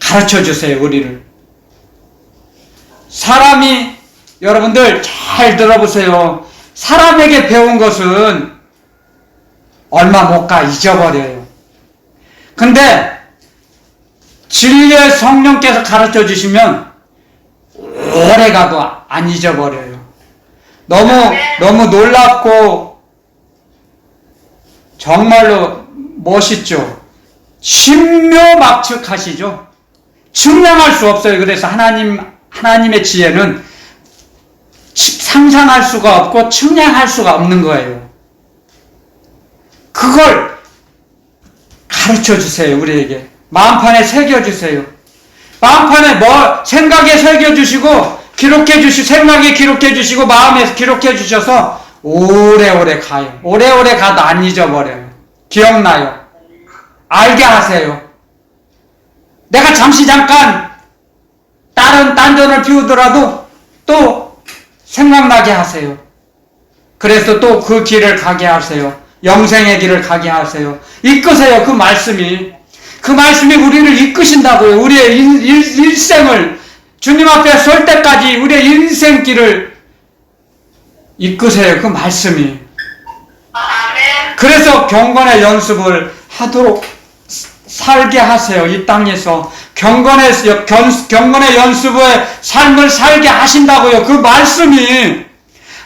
가르쳐 주세요. 우리를. 사람이, 여러분들 잘 들어보세요. 사람에게 배운 것은 얼마 못 가 잊어버려요. 근데 진리의 성령께서 가르쳐 주시면 오래 가도 안 잊어버려요. 너무 놀랍고 정말로 멋있죠. 신묘막측하시죠. 측량할 수 없어요. 그래서 하나님의 지혜는 상상할 수가 없고 측량할 수가 없는 거예요. 그걸 가르쳐 주세요. 우리에게. 마음판에 새겨주세요. 마음판에 생각에 새겨주시고 생각에 기록해 주시고 마음에 기록해 주셔서 오래오래 가요. 오래오래 가도 안 잊어버려요. 기억나요. 알게 하세요. 내가 잠깐 다른 딴전을 피우더라도 또 생각나게 하세요. 그래서 또 그 길을 가게 하세요. 영생의 길을 가게 하세요. 이끄세요. 그 말씀이 우리를 이끄신다고요. 우리의 일생을 주님 앞에 설 때까지 우리의 인생길을 이끄세요. 그 말씀이. 그래서 경건의 연습을 하도록 살게 하세요. 이 땅에서 경건의 연습의 삶을 살게 하신다고요. 그 말씀이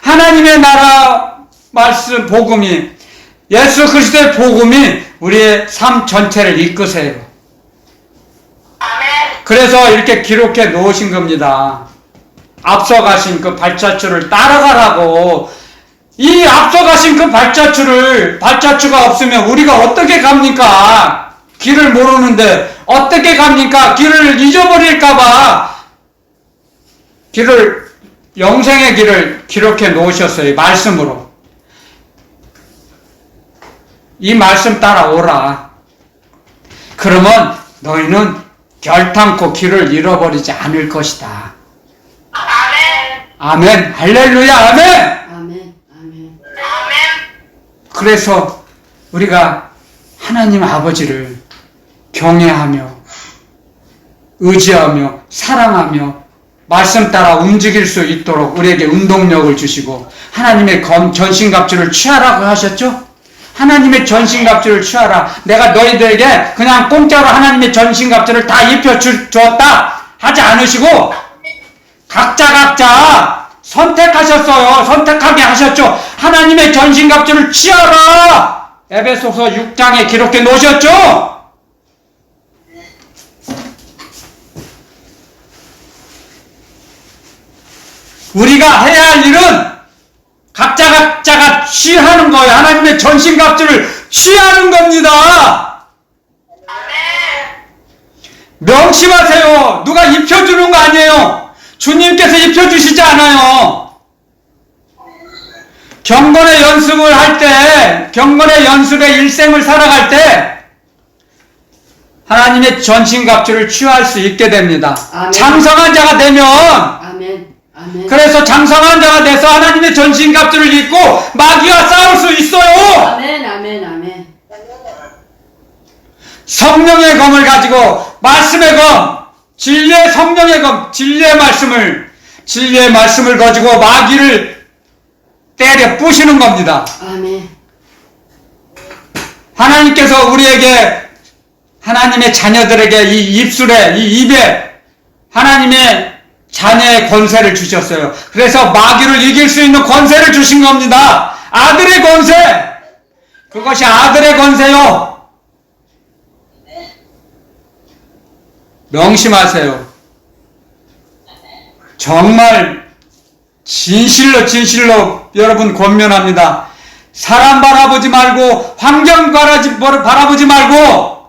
하나님의 나라 말씀 복음이 예수 그리스도의 복음이 우리의 삶 전체를 이끄세요. 그래서 이렇게 기록해 놓으신 겁니다. 앞서가신 그 발자취를 따라가라고. 이 앞서가신 그 발자취가 없으면 우리가 어떻게 갑니까? 길을 모르는데 어떻게 갑니까? 길을 잊어버릴까봐 영생의 길을 기록해 놓으셨어요. 말씀으로. 이 말씀 따라오라. 그러면 너희는 결탄코 길을 잃어버리지 않을 것이다. 아멘. 할렐루야. 아멘. 아멘. 아멘. 그래서 우리가 하나님 아버지를 경외하며 의지하며 사랑하며 말씀 따라 움직일 수 있도록 우리에게 운동력을 주시고 하나님의 전신갑주를 취하라고 하셨죠? 하나님의 전신갑주를 취하라. 내가 너희들에게 그냥 공짜로 하나님의 전신갑주를 다 입혀주었다 하지 않으시고 각자 선택하셨어요. 선택하게 하셨죠. 하나님의 전신갑주를 취하라. 에베소서 6장에 기록해 놓으셨죠? 우리가 해야 할 일은 각자가 취하는 거예요. 하나님의 전신갑주를 취하는 겁니다. 명심하세요. 누가 입혀주는 거 아니에요. 주님께서 입혀주시지 않아요. 경건의 연습을 할 때, 경건의 연습의 일생을 살아갈 때 하나님의 전신갑주를 취할 수 있게 됩니다. 아멘. 장성한 자가 되면 아멘. 아멘. 그래서 장성한 자가 돼서 하나님의 전신갑주를 입고 마귀와 싸울 수 있어요. 아멘. 아멘. 아멘. 성령의 검을 가지고 말씀의 검, 진리의 성령의 검, 진리의 말씀을 가지고 마귀를 때려 부시는 겁니다. 아멘. 하나님께서 우리에게 하나님의 자녀들에게 이 입술에 이 입에 하나님의 자녀의 권세를 주셨어요. 그래서 마귀를 이길 수 있는 권세를 주신 겁니다. 아들의 권세. 그것이 아들의 권세요. 명심하세요. 정말 진실로 여러분 권면합니다. 사람 바라보지 말고 환경 바라보지 말고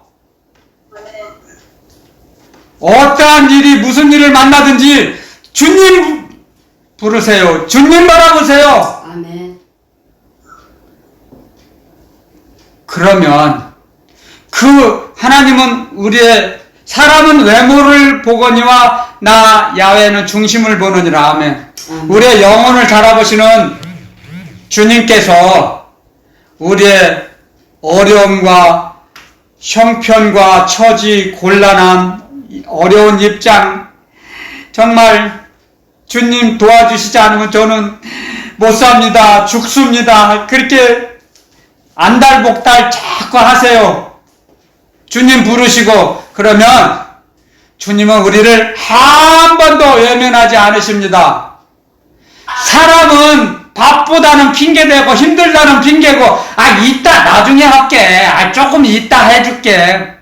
어떠한 일이 무슨 일을 만나든지 주님 부르세요. 주님 바라보세요. 아멘. 그러면 그 하나님은 사람은 외모를 보거니와 나 야훼는 중심을 보느니라. 아멘. 우리의 영혼을 바라보시는 주님께서 우리의 어려움과 형편과 처지, 곤란함, 어려운 입장, 정말 주님 도와주시지 않으면 저는 못 삽니다. 죽습니다. 그렇게 안달복달 자꾸 하세요. 주님 부르시고 그러면 주님은 우리를 한 번도 외면하지 않으십니다. 사람은 밥보다는 핑계대고 힘들다는 핑계고 이따 나중에 할게. 조금 이따 해줄게.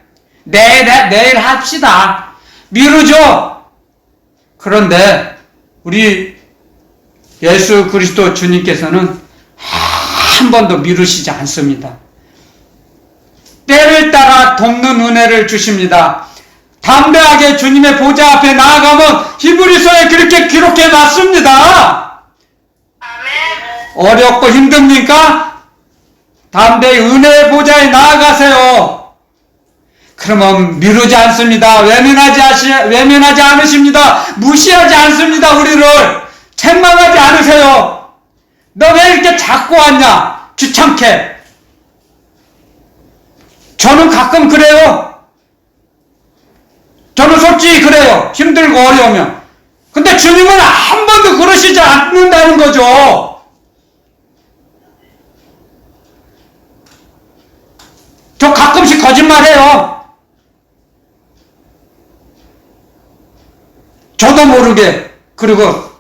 내일 합시다. 미루죠. 그런데 우리 예수 그리스도 주님께서는 한 번도 미루시지 않습니다. 때를 따라 돕는 은혜를 주십니다. 담대하게 주님의 보좌 앞에 나아가면 히브리서에 그렇게 기록해 놨습니다. 어렵고 힘듭니까? 담대히 은혜의 보좌에 나아가세요. 그러면 미루지 않습니다. 외면하지 않으십니다. 무시하지 않습니다. 우리를 책망하지 않으세요. 너 왜 이렇게 자꾸 왔냐? 귀찮게. 저는 가끔 그래요. 저는 솔직히 그래요. 힘들고 어려우면. 근데 주님은 한 번도 그러시지 않는다는 거죠. 저 가끔씩 거짓말해요. 저도 모르게. 그리고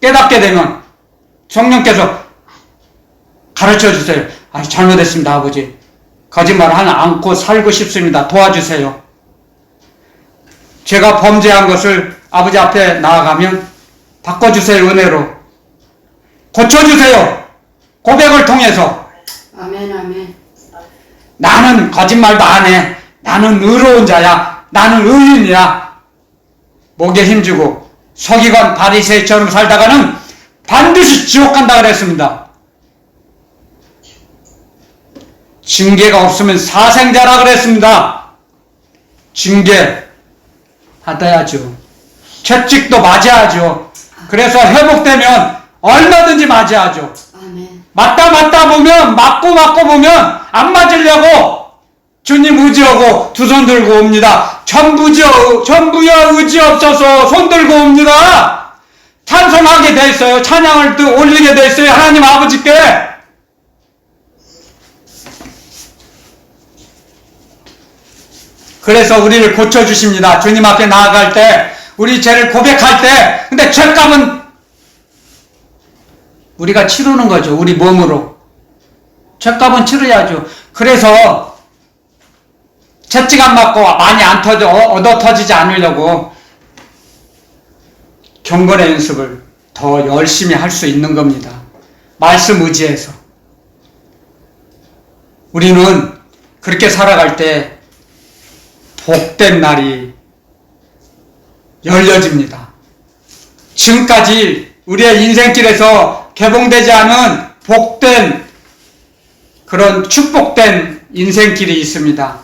깨닫게 되면 성령께서 가르쳐 주세요. 아, 잘못했습니다, 아버지. 거짓말 하나 않고 살고 싶습니다. 도와주세요. 제가 범죄한 것을 아버지 앞에 나아가면 바꿔주세요, 은혜로. 고쳐주세요. 고백을 통해서. 아멘, 아멘. 나는 거짓말도 안 해. 나는 의로운 자야. 나는 의인이야. 목에 힘주고 서기관 바리새처럼 살다가는 반드시 지옥 간다 그랬습니다. 징계가 없으면 사생자라 그랬습니다. 징계 받아야죠. 채찍도 맞아야죠. 그래서 회복되면 얼마든지 맞아야죠. 아멘. 맞다 보면 맞고 보면 안 맞으려고 주님 의지하고 두 손 들고 옵니다. 전부여 의지 없어서 손 들고 옵니다. 찬송하게 돼 있어요. 찬양을 또 올리게 돼 있어요. 하나님 아버지께. 그래서 우리를 고쳐주십니다. 주님 앞에 나아갈 때, 우리 죄를 고백할 때. 근데 죄값은 우리가 치르는 거죠. 우리 몸으로. 죄값은 치러야죠. 그래서 채찍 안 맞고 많이 안 얻어 터지지 않으려고 경건의 연습을 더 열심히 할 수 있는 겁니다. 말씀 의지해서. 우리는 그렇게 살아갈 때 복된 날이 열려집니다. 지금까지 우리의 인생길에서 개봉되지 않은 복된 그런 축복된 인생길이 있습니다.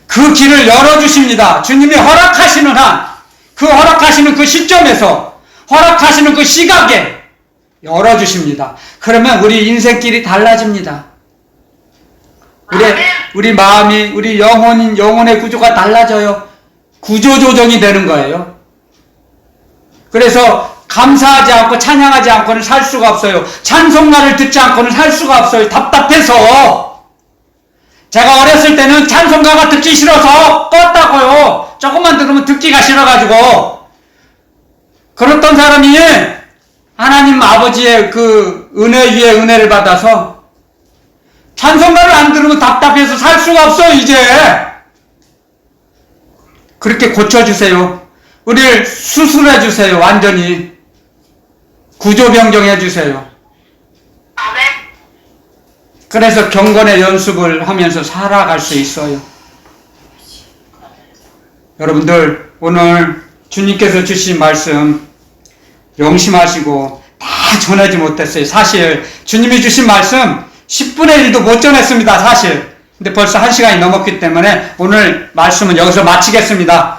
그 길을 열어주십니다. 주님이 허락하시는 한, 그 허락하시는 그 시점에서, 허락하시는 그 시각에 열어주십니다. 그러면 우리 인생길이 달라집니다. 우리 마음이, 우리 영혼의 구조가 달라져요. 구조조정이 되는 거예요. 그래서 감사하지 않고 찬양하지 않고는 살 수가 없어요. 찬송가를 듣지 않고는 살 수가 없어요. 답답해서. 제가 어렸을 때는 찬송가가 듣기 싫어서 껐다고요. 조금만 들으면 듣기가 싫어가지고. 그랬던 사람이 하나님 아버지의 그 은혜 위에 은혜를 받아서 찬송가를 안 들으면 답답해서 살 수가 없어, 이제. 그렇게 고쳐주세요. 우리를 수술해주세요, 완전히. 구조변경해주세요. 그래서 경건의 연습을 하면서 살아갈 수 있어요. 여러분들, 오늘 주님께서 주신 말씀 명심하시고 다 전하지 못했어요. 사실 주님이 주신 말씀 10분의 1도 못 전했습니다, 사실. 근데 벌써 1시간이 넘었기 때문에 오늘 말씀은 여기서 마치겠습니다.